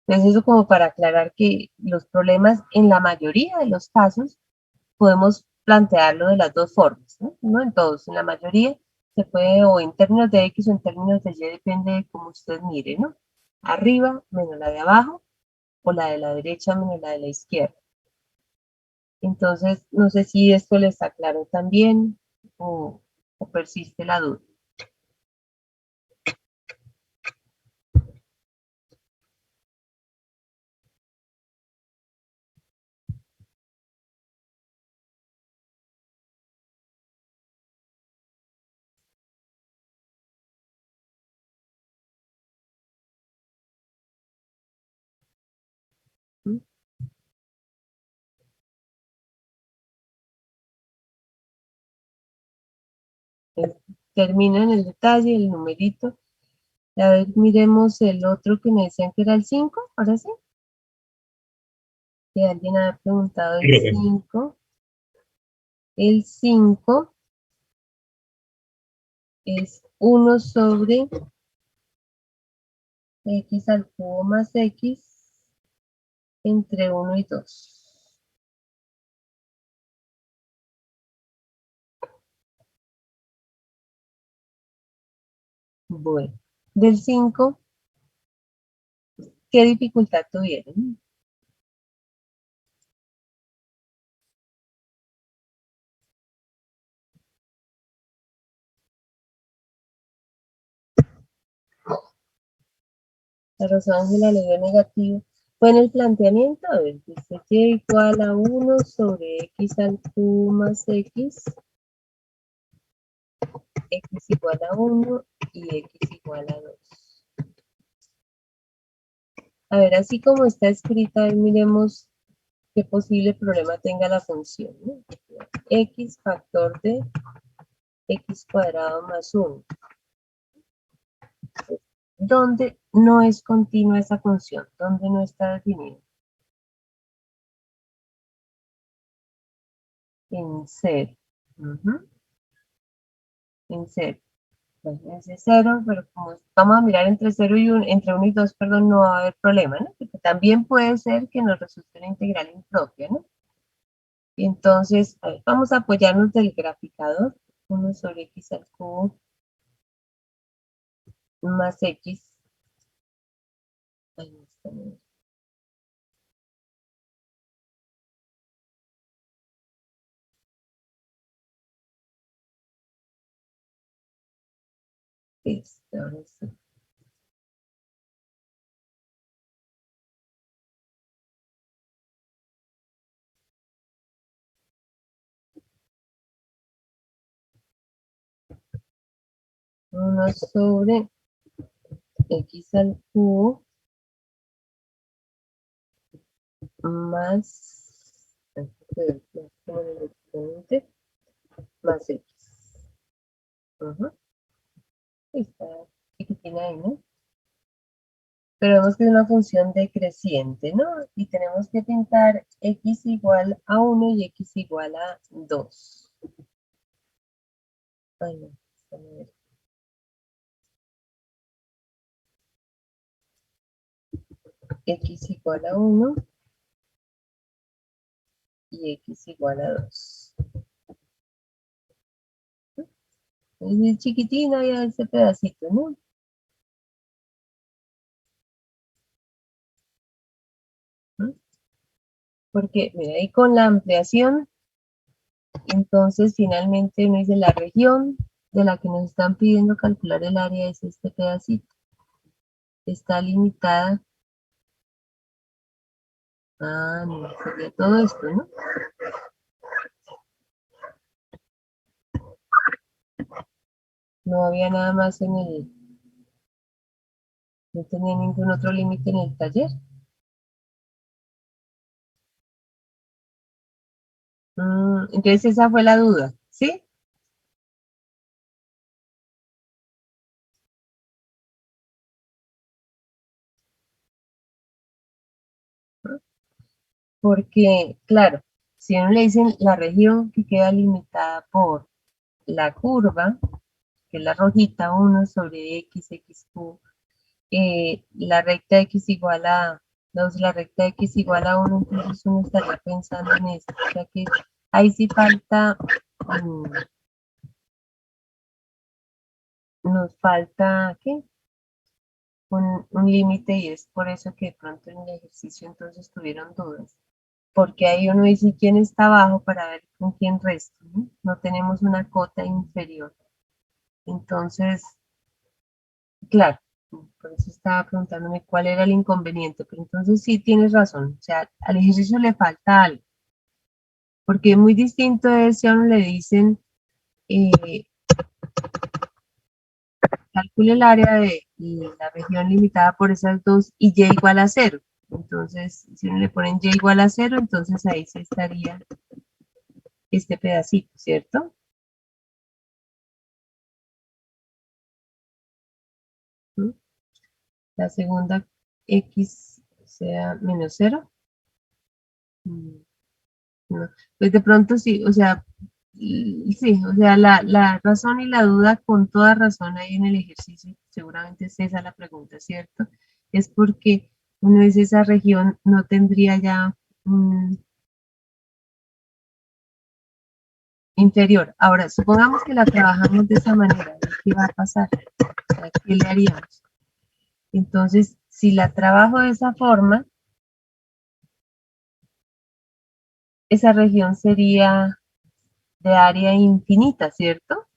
Entonces eso como para aclarar que los problemas en la mayoría de los casos podemos plantearlo de las dos formas, ¿no? No en todos, en la mayoría se puede o en términos de X o en términos de Y, depende de cómo usted mire, ¿no? Arriba menos la de abajo o la de la derecha menos la de la izquierda. Entonces, no sé si esto les aclaró también o persiste la duda. ¿Mm? Termina en el detalle, el numerito. A ver, miremos el otro que me decían que era el 5, ahora sí. Que alguien ha preguntado el 5. El 5 es 1 sobre x al cubo más x entre 1 y 2. Bueno, del 5, ¿qué dificultad tuvieron? La Rosángela le dio negativo. Fue en el planteamiento, a ver, dice y igual a 1 sobre x al cubo más x x igual a 1 y x igual a 2. A ver, así como está escrita, ahí miremos qué posible problema tenga la función, ¿no? X factor de x cuadrado más 1. ¿Dónde no es continua esa función? ¿Dónde no está definida? En 0. En 0. Bueno, ese 0, pero como vamos a mirar entre 0 y 1, entre 1 y 2, perdón, no va a haber problema, ¿no? Porque también puede ser que nos resulte una integral impropia, ¿no? Y entonces, a ver, vamos a apoyarnos del graficador. 1 sobre x al cubo más x. Ahí está, ¿no? Ahora sí. Uno sobre x al cubo más, más x. Está chiquitina ahí, ¿no? Pero vemos que es una función decreciente, ¿no? Y tenemos que pintar x igual a 1 y x igual a 2. Ay, no, déjame ver. X igual a 1 y x igual a 2. Es chiquitina ya ese pedacito, ¿no? Porque, mira, ahí con la ampliación, entonces finalmente uno dice la región de la que nos están pidiendo calcular el área es este pedacito. Está limitada. Ah, no, sería todo esto, ¿no? No había nada más en el... No tenía ningún otro límite en el taller. Entonces esa fue la duda, ¿sí? Porque, claro, si uno le dicen la región que queda limitada por la curva, que es la rojita 1 sobre x, xq, la recta x igual a 2, la recta x igual a 1, entonces uno estaría pensando en esto. O sea que ahí sí falta, nos falta, ¿qué? Un límite y es por eso que de pronto en el ejercicio entonces tuvieron dudas. Porque ahí uno dice quién está abajo para ver con quién resto, ¿no? No tenemos una cota inferior. Entonces, claro, por eso estaba preguntándome cuál era el inconveniente, pero entonces sí tienes razón, o sea, al ejercicio le falta algo, porque muy distinto es si a uno le dicen, calcule el área de la región limitada por esas dos y y igual a 0. Entonces, si uno le ponen y igual a 0, entonces ahí se estaría este pedacito, ¿cierto? La segunda x sea menos 0. No. Pues de pronto sí, o sea, sí, o sea, la razón y la duda con toda razón ahí en el ejercicio, seguramente es esa la pregunta, ¿cierto? Es porque uno dice esa región no tendría ya inferior. Ahora, supongamos que la trabajamos de esa manera, ¿qué va a pasar? O sea, ¿qué le haríamos? Entonces, si la trabajo de esa forma, esa región sería de área infinita, ¿cierto?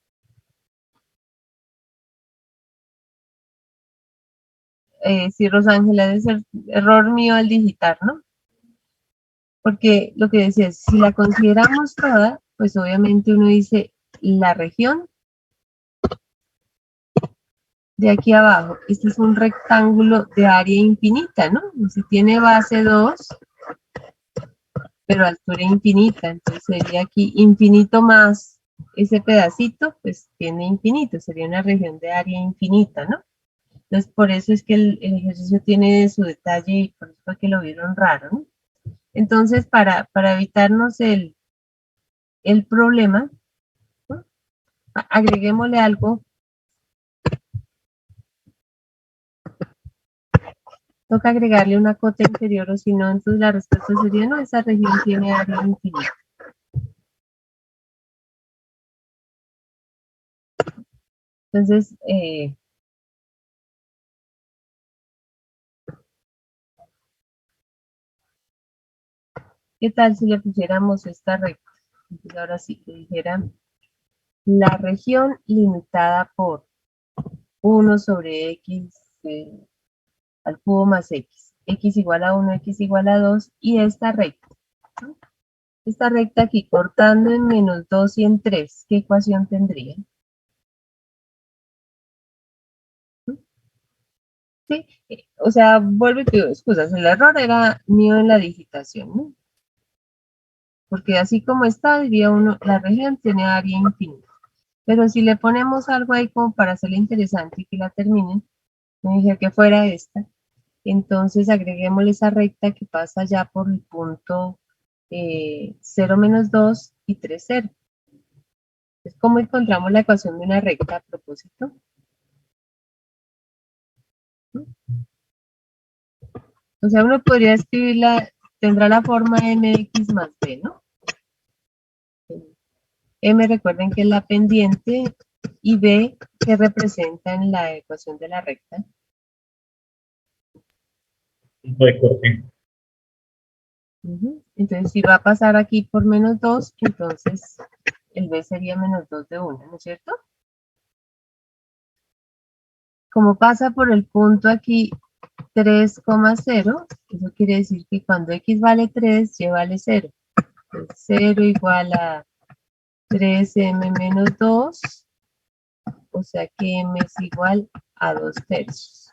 Sí, Rosángela, debe ser error mío al digitar, ¿no? Porque lo que decía es, si la consideramos toda, pues obviamente uno dice la región de aquí abajo. Este es un rectángulo de área infinita, ¿no? Si tiene base 2, pero altura infinita, entonces sería aquí infinito más ese pedacito, pues tiene infinito, sería una región de área infinita, ¿no? Entonces por eso es que el ejercicio tiene su detalle y por eso fue que lo vieron raro, ¿no? Entonces para evitarnos el problema, ¿no? Agreguémosle algo. Toca agregarle una cota inferior o si no, entonces la respuesta sería no, esa región tiene área infinita. Entonces, ¿qué tal si le pusiéramos esta recta? Entonces ahora sí que dijera la región limitada por 1 sobre x al cubo más x igual a 1, x igual a 2 y esta recta. ¿No? Esta recta aquí cortando en menos 2 y en 3, ¿qué ecuación tendría? Sí, o sea, vuelvo y te digo, excusas, el error era mío en la digitación, ¿no? Porque así como está, diría uno, la región tiene área infinita. Pero si le ponemos algo ahí como para hacerla interesante y que la terminen, me dije que fuera esta, entonces agreguémosle esa recta que pasa ya por el punto 0 menos 2 y 3, 0. Es como encontramos la ecuación de una recta a propósito. ¿No? O sea, uno podría escribirla, tendrá la forma mx más b, ¿no? M recuerden que es la pendiente y B que representa en la ecuación de la recta. Punto de corte. Entonces si va a pasar aquí por menos 2, entonces el B sería menos 2 de 1, ¿no es cierto? Como pasa por el punto aquí 3,0, eso quiere decir que cuando x vale 3, y vale 0. Entonces 0 igual a 3m menos 2, o sea que m es igual a 2 tercios.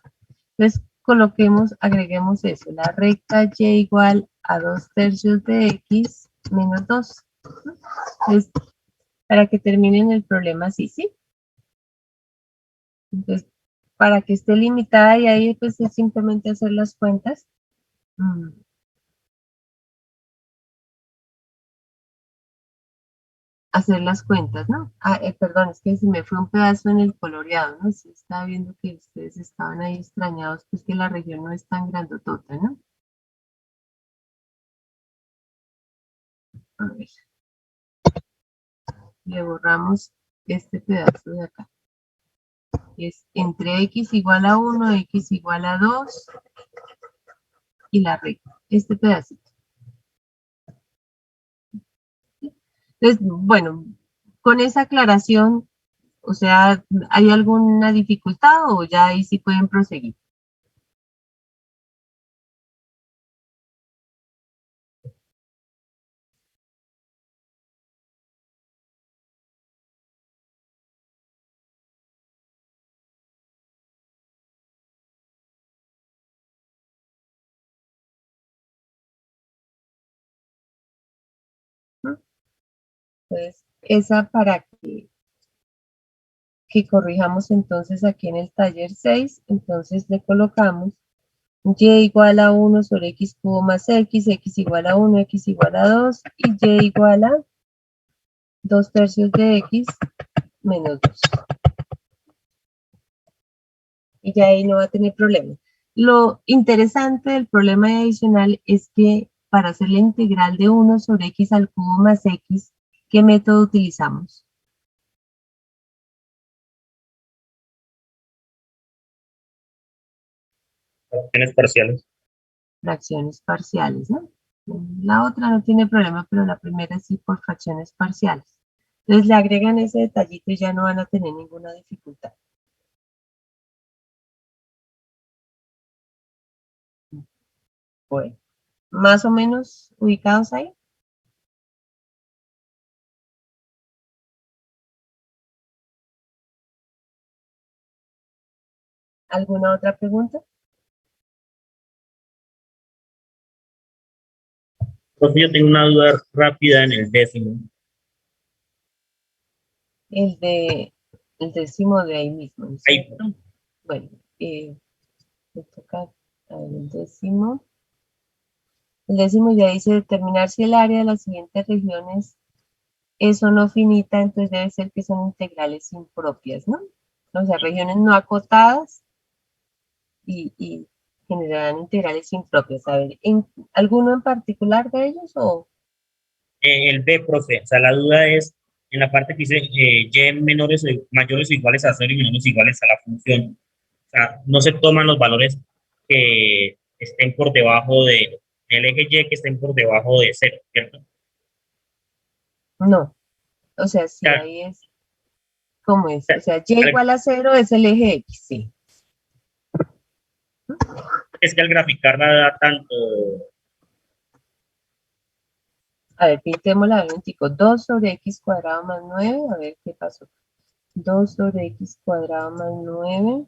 Entonces coloquemos, agreguemos eso, la recta y igual a 2 tercios de x menos 2. Entonces, para que terminen el problema así, ¿sí? Entonces, para que esté limitada y ahí pues es simplemente hacer las cuentas. Hacer las cuentas, ¿no? Perdón, es que se me fue un pedazo en el coloreado, ¿no? Sí, estaba viendo que ustedes estaban ahí extrañados, pues que la región no es tan grandotota, ¿no? A ver, le borramos este pedazo de acá. Es entre x igual a 1, x igual a 2 y la recta, este pedacito. Entonces, bueno, con esa aclaración, o sea, ¿hay alguna dificultad o ya ahí sí pueden proseguir? ¿No? Entonces, esa para que corrijamos entonces aquí en el taller 6, entonces le colocamos y igual a 1 sobre x cubo más x igual a 1, x igual a 2 y y igual a 2 tercios de x menos 2. Y ya ahí no va a tener problema. Lo interesante del problema adicional es que para hacer la integral de 1 sobre x al cubo más x, ¿qué método utilizamos? Fracciones parciales. Fracciones parciales, ¿no? La otra no tiene problema, pero la primera sí por fracciones parciales. Entonces le agregan ese detallito y ya no van a tener ninguna dificultad. Bueno, más o menos ubicados ahí. ¿Alguna otra pregunta? Profe, yo tengo una duda rápida en el décimo. El décimo de ahí mismo, ¿no es Ahí, cierto? Bueno, me toca a ver, el décimo. El décimo ya dice determinar si el área de las siguientes regiones es o no finita, entonces debe ser que son integrales impropias, ¿no? O sea, regiones no acotadas y generarán integrales impropias. A ver, ¿alguno en particular de ellos o? el B, profe, o sea, la duda es en la parte que dice y menores o mayores o iguales a 0 y menores o iguales a la función. O sea, no se toman los valores que estén por debajo de el eje Y, que estén por debajo de 0, ¿cierto? No, o sea, sí, Ya, ahí es, ¿cómo es? ya, O sea, y igual a 0 es el eje X, sí. es que al graficarla da tanto, A ver, pintémosla un momentico. 2 sobre x cuadrado más 9, a ver qué pasó. 2 sobre x cuadrado más 9.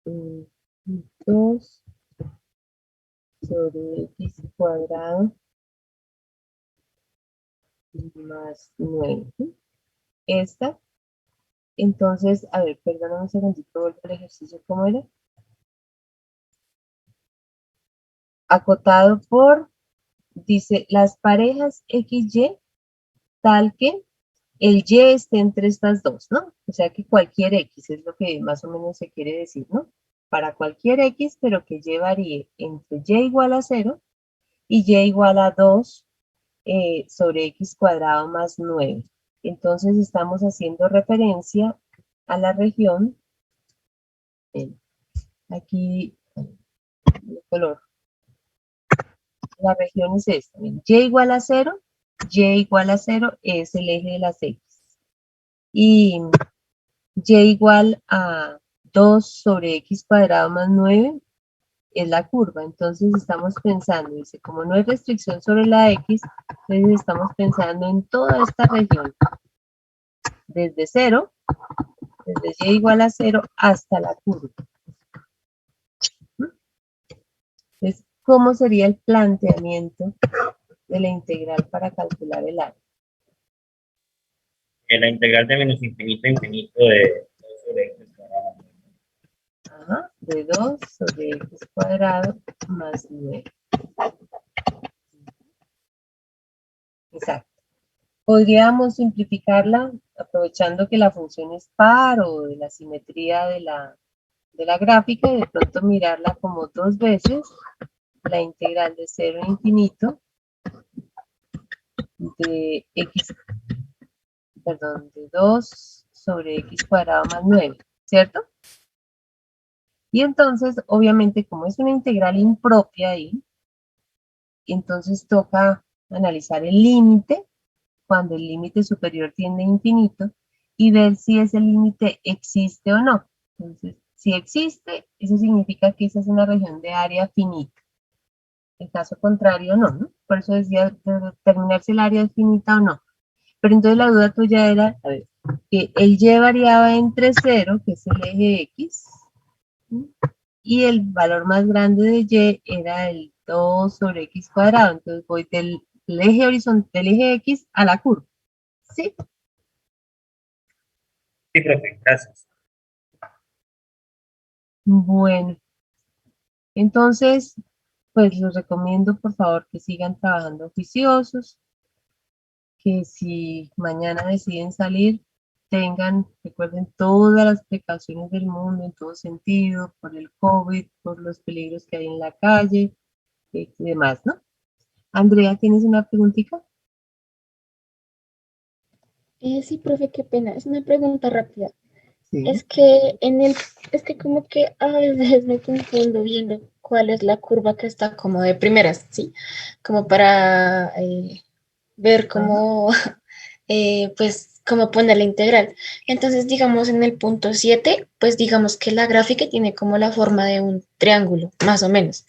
Mm, 2 sobre x cuadrado más 9. Esta, entonces, a ver, perdóname un segundito, vuelvo al ejercicio, ¿cómo era? Acotado por, dice, las parejas XY, tal que el Y esté entre estas dos, ¿no? O sea que cualquier X es lo que más o menos se quiere decir, ¿no? Para cualquier X, pero que Y varíe entre Y igual a 0 y Y igual a 2 sobre X cuadrado más 9. Entonces estamos haciendo referencia a la región, aquí el color, la región es esta, Y igual a 0, Y igual a 0 es el eje de las X. Y Y igual a 2 sobre X cuadrado más 9 es la curva. Entonces estamos pensando, dice, como no hay restricción sobre la X, entonces estamos pensando en toda esta región, desde 0, desde Y igual a 0 hasta la curva. Entonces, ¿cómo sería el planteamiento de la integral para calcular el área? la integral de menos infinito a infinito de 2 sobre x cuadrado. Ajá, de 2 sobre X cuadrado más 9. Exacto. Podríamos simplificarla aprovechando que la función es par o de la simetría de la gráfica y de pronto mirarla como dos veces la integral de 0 a infinito de x, perdón, de 2 sobre x cuadrado más 9, ¿cierto? Y entonces, obviamente, como es una integral impropia ahí, entonces toca analizar el límite cuando el límite superior tiende a infinito y ver si ese límite existe o no. Entonces, si existe, eso significa que esa es una región de área finita. En caso contrario, no, ¿no? Por eso decía de determinar si el área es finita o no. Pero entonces la duda tuya era, a ver, que el y variaba entre 0, que es el eje X, ¿sí? Y el valor más grande de y era el 2 sobre x cuadrado. Entonces voy del eje horizontal, del eje X a la curva. ¿Sí? Sí, profe, gracias. Bueno, entonces, pues les recomiendo por favor que sigan trabajando juiciosos, que si mañana deciden salir, recuerden todas las precauciones del mundo en todo sentido, por el COVID, por los peligros que hay en la calle y demás, ¿no? Andrea, ¿tienes una preguntita? Sí, profe, qué pena. Es una pregunta rápida. Sí. Es que es que como que a veces me confundo viendo cuál es la curva que está como de primeras, ¿sí? Como para ver Ajá. cómo pues cómo poner la integral. Entonces, digamos en el punto 7 pues digamos que la gráfica tiene como la forma de un triángulo, más o menos.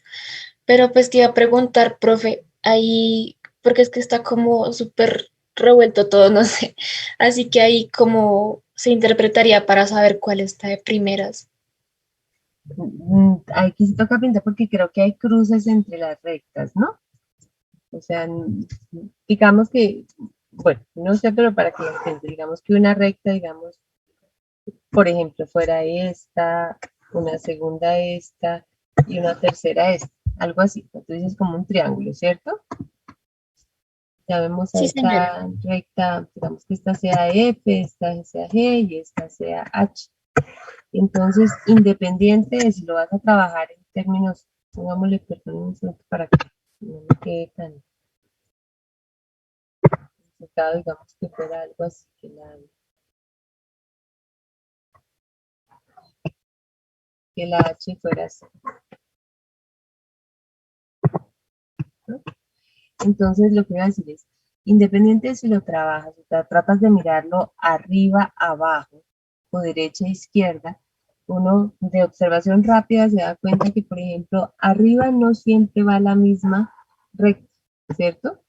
Pero pues te iba a preguntar, profe, ahí, porque es que está como súper revuelto todo, no sé. Así que ahí cómo se interpretaría para saber cuál está de primeras. Aquí sí toca pintar porque creo que hay cruces entre las rectas, ¿no? O sea, digamos que, bueno, no sé, pero para que lo entiendan, digamos que una recta, digamos, por ejemplo, fuera esta, una segunda esta y una tercera esta, algo así. Entonces es como un triángulo, ¿cierto? Ya vemos a Sí, señora. esta recta, digamos que esta sea F, esta sea G y esta sea H. Entonces, independiente de si lo vas a trabajar en términos, pongámosle, perdón, un segundo para que no me quede tan enfocado, digamos que fuera algo así, que la H fuera así, ¿no? Entonces, lo que voy a decir es, independiente de si lo trabajas, o sea, tratas de mirarlo arriba, abajo, o derecha, izquierda, uno de observación rápida se da cuenta que, por ejemplo, arriba no siempre va la misma recta, ¿cierto?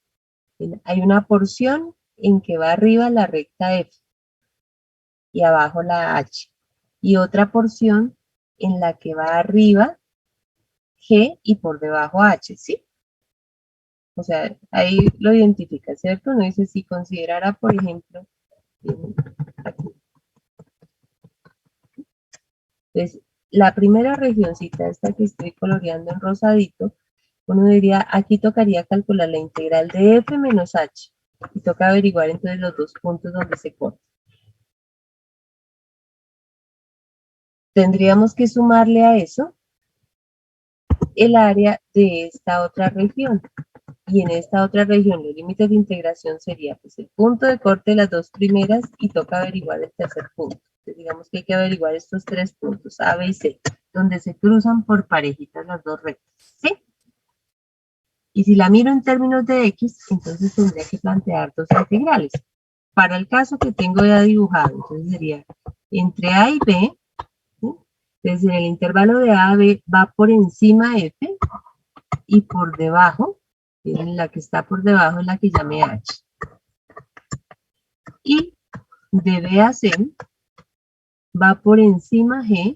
Hay una porción en que va arriba la recta F y abajo la H, y otra porción en la que va arriba G y por debajo H, ¿sí? O sea, ahí lo identifica, ¿cierto? No dice si considerara, por ejemplo, aquí. Entonces, la primera regioncita, esta que estoy coloreando en rosadito, uno diría, aquí tocaría calcular la integral de f menos h, y toca averiguar entonces los dos puntos donde se corta. Tendríamos que sumarle a eso el área de esta otra región. Y en esta otra región los límites de integración sería pues el punto de corte de las dos primeras y toca averiguar el tercer punto. Entonces digamos que hay que averiguar estos tres puntos, A, B y C, donde se cruzan por parejitas las dos rectas, ¿sí? Y si la miro en términos de X, entonces tendría que plantear dos integrales. Para el caso que tengo ya dibujado, entonces sería entre A y B, ¿sí? Entonces en el intervalo de A a B va por encima F y por debajo, la que está por debajo es la que llamé H. Y de B a C va por encima G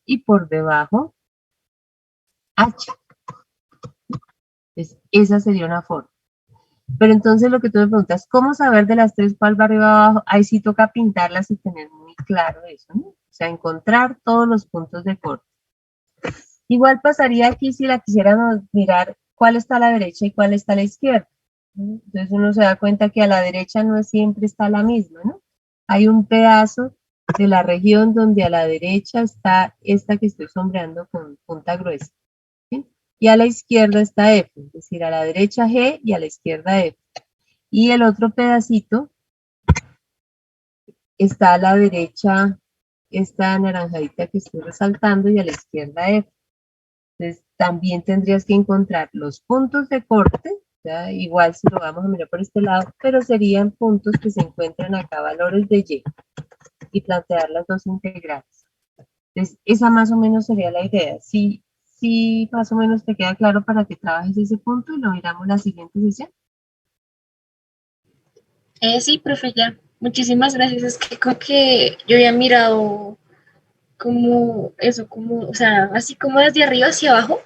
y por debajo H. Entonces, esa sería una forma. Pero entonces lo que tú me preguntas, ¿cómo saber de las tres cuál va arriba abajo? Ahí sí toca pintarlas y tener muy claro eso, ¿no? O sea, encontrar todos los puntos de corte. Igual pasaría aquí si la quisiéramos mirar cuál está a la derecha y cuál está a la izquierda. Entonces uno se da cuenta que a la derecha no siempre está la misma, ¿no? Hay un pedazo de la región donde a la derecha está esta que estoy sombreando con punta gruesa, ¿sí? Y a la izquierda está F, es decir, a la derecha G y a la izquierda F. Y el otro pedacito está a la derecha, esta naranjadita que estoy resaltando, y a la izquierda F. Entonces, también tendrías que encontrar los puntos de corte, ¿ya? Igual si lo vamos a mirar por este lado, pero serían puntos que se encuentran acá, valores de y plantear las dos integrales. Entonces, esa más o menos sería la idea. Sí, más o menos te queda claro para que trabajes ese punto y lo miramos la siguiente sesión. Sí, profe, ya. Muchísimas gracias. Es que como que yo había mirado como eso, como, o sea, así como desde arriba hacia abajo,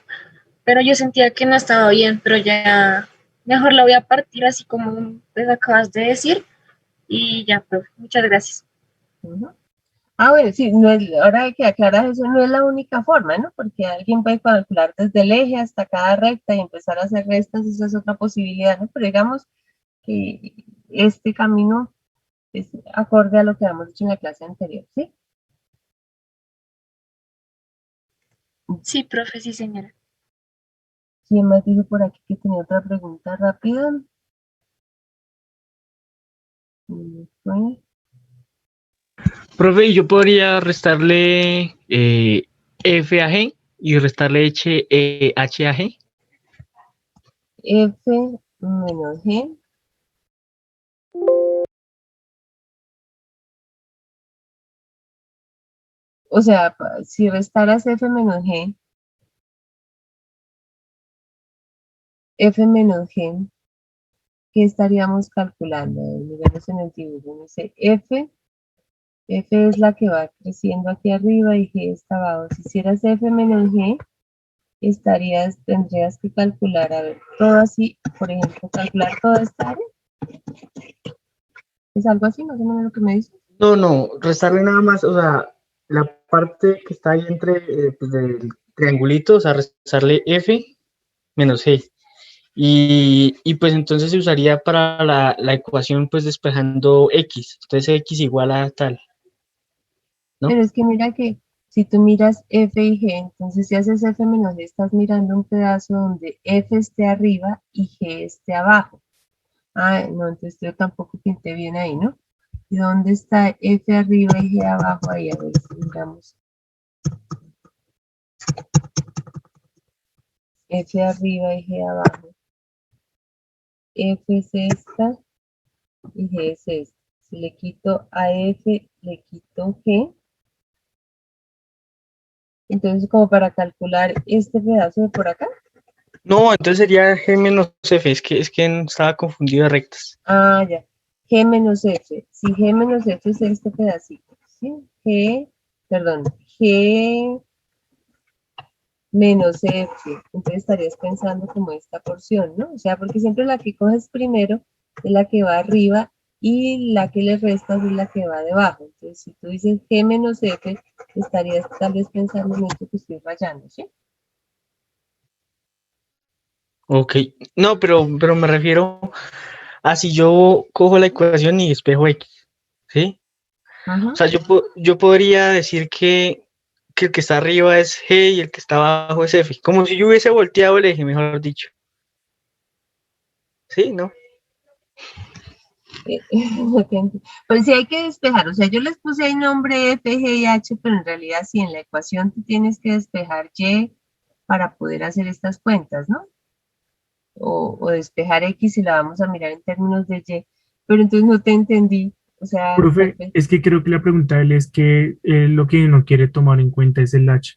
pero yo sentía que no estaba bien, pero ya mejor la voy a partir así como pues acabas de decir y ya, profe, muchas gracias. Ujú. Ah, bueno, sí, no es, ahora que aclaras eso, no es la única forma, ¿no? Porque alguien puede calcular desde el eje hasta cada recta y empezar a hacer restas, esa es otra posibilidad, ¿no? Pero digamos que este camino es acorde a lo que habíamos dicho en la clase anterior, ¿sí? Sí, profe, sí, señora. ¿Quién más dijo por aquí que tenía otra pregunta rápida? ¿Fue? Profe, yo podría restarle F a G y restarle H a G. F menos G o sea, si restaras f menos g, ¿qué estaríamos calculando? Miremos en el dibujo. Dice f es la que va creciendo aquí arriba y g está abajo. Si hicieras f menos g, tendrías que calcular, a ver, todo así, por ejemplo, calcular toda esta área. ¿Es algo así, más o menos lo que me dice? No, restarle nada más, o sea, la parte que está ahí entre pues, del triangulito, o sea, restarle f menos g. Y pues entonces se usaría para la ecuación pues despejando x. Entonces x igual a tal, ¿no? Pero es que mira que si tú miras f y g, entonces si haces f menos g, estás mirando un pedazo donde f esté arriba y g esté abajo. Ah, no, entonces yo tampoco pinté bien ahí, ¿no? ¿Y dónde está f arriba y g abajo? Ahí, a ver si miramos. F arriba y G abajo. F es esta y G es esta. Si le quito a F, le quito G. Entonces, como para calcular este pedazo de por acá. No, entonces sería g menos f, es que estaba confundido de rectas. Ah, ya. G menos F. Si G menos F es este pedacito. ¿Sí? G menos F. Entonces estarías pensando como esta porción, ¿no? O sea, porque siempre la que coges primero es la que va arriba y la que le restas es la que va debajo. Entonces, si tú dices G menos F, estarías tal vez pensando en esto que estoy rayando, ¿sí? Ok, no, pero me refiero a si yo cojo la ecuación y despejo x, ¿sí? Ajá. O sea, yo podría decir que el que está arriba es g y el que está abajo es f, como si yo hubiese volteado el eje, mejor dicho. ¿Sí? ¿No? Pues sí hay que despejar, o sea, yo les puse ahí nombre F, G y H, pero en realidad sí, en la ecuación tú tienes que despejar Y para poder hacer estas cuentas, ¿no? O despejar X y la vamos a mirar en términos de Y, pero entonces no te entendí, o sea, tal Profe, vez. es que creo que la pregunta de él es que lo que no quiere tomar en cuenta es el H,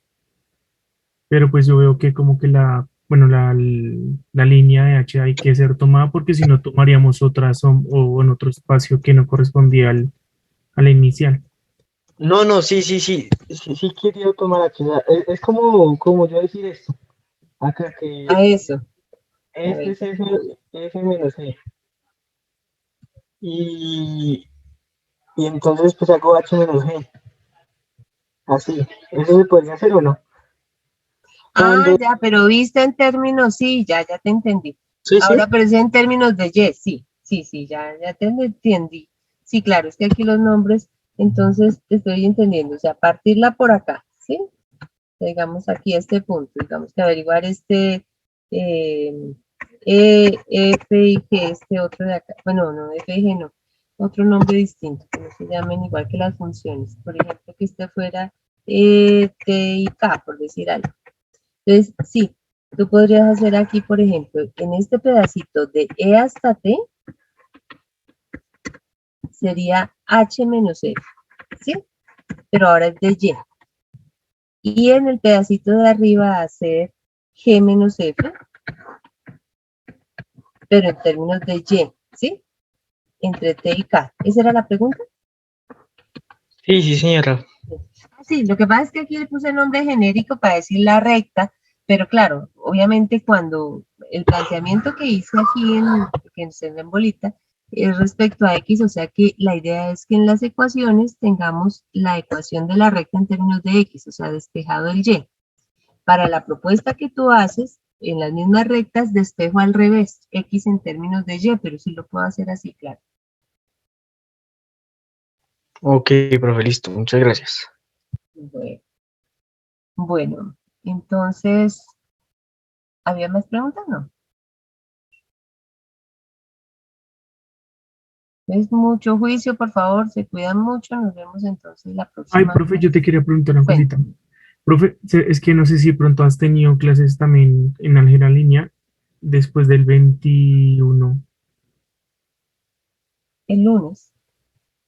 pero pues yo veo que como que bueno, la línea de H hay que ser tomada porque si no tomaríamos o en otro espacio que no correspondía a la inicial. No, sí quería tomar h. O sea, es como yo decir esto, acá que A eso, a este ver. es f menos g. Y, y entonces pues hago h menos g. Así, ¿eso se podría hacer o no? Ah, Cuando, ya, pero viste en términos, sí, ya te entendí. sí, Ahora, pero es en términos de Y, sí, ya te entendí. Sí, claro, es que aquí los nombres, entonces te estoy entendiendo, o sea, partirla por acá, ¿sí? Digamos aquí a este punto, digamos que averiguar eh, F y G, este otro de acá, bueno, no, F y G no, otro nombre distinto, que no se llamen igual que las funciones, por ejemplo, que este fuera T y K, por decir algo. Entonces, sí, tú podrías hacer aquí, por ejemplo, en este pedacito de E hasta T, sería H menos F, ¿sí? Pero ahora es de Y. Y en el pedacito de arriba hacer G menos F, pero en términos de Y, ¿sí? Entre T y K. ¿Esa era la pregunta? sí, señora. Sí, lo que pasa es que aquí le puse el nombre genérico para decir la recta, pero claro, obviamente cuando el planteamiento que hice aquí que se ve en bolita es respecto a X, o sea que la idea es que en las ecuaciones tengamos la ecuación de la recta en términos de X, o sea, despejado el Y. Para la propuesta que tú haces, en las mismas rectas despejo al revés, X en términos de Y, pero sí lo puedo hacer así, claro. Ok, profe, listo, muchas gracias. Bueno, entonces, ¿había más preguntas? No. Es mucho juicio, por favor, se cuidan mucho, nos vemos entonces la Ay, próxima profe, yo te clase. quería preguntar una Bueno, cosita. Profe, es que no sé si pronto has tenido clases también en álgebra línea después del 21. el lunes.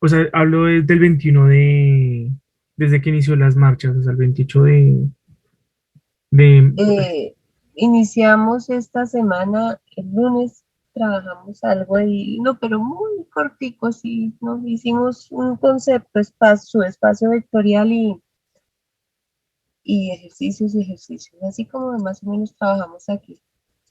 O sea, hablo del 21 de desde que inició las marchas, o sea, el 28 de Iniciamos esta semana, el lunes trabajamos algo ahí, no, pero muy cortico, sí, ¿no? Hicimos un concepto, su espacio vectorial y ejercicios, así como más o menos trabajamos aquí.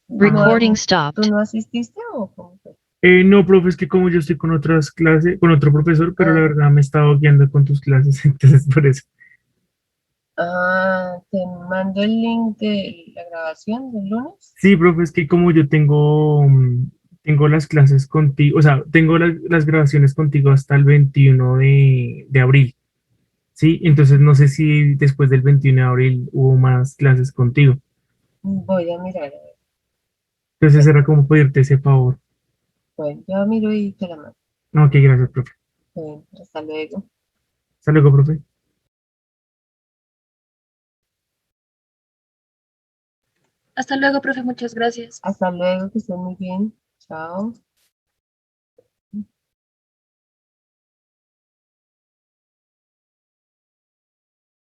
Recording ¿Tú stopped. no asististe o cómo fue? No, profe, es que como yo estoy con otras clases, con otro profesor, pero la Ah, verdad me he estado guiando con tus clases, entonces por eso. te mando el link de la grabación del lunes. Sí, profe, es que como yo tengo las clases contigo, o sea, tengo las grabaciones contigo hasta el 21 de abril, ¿sí? Entonces no sé si después del 21 de abril hubo más clases contigo. Voy a mirar, a ver. Entonces era como pedirte ese favor. Bueno, yo miro y te la mando. Ok, gracias, profe. Bueno, hasta luego. Hasta luego, profe. Hasta luego, profe, muchas gracias. Hasta luego, que estén muy bien. Chao.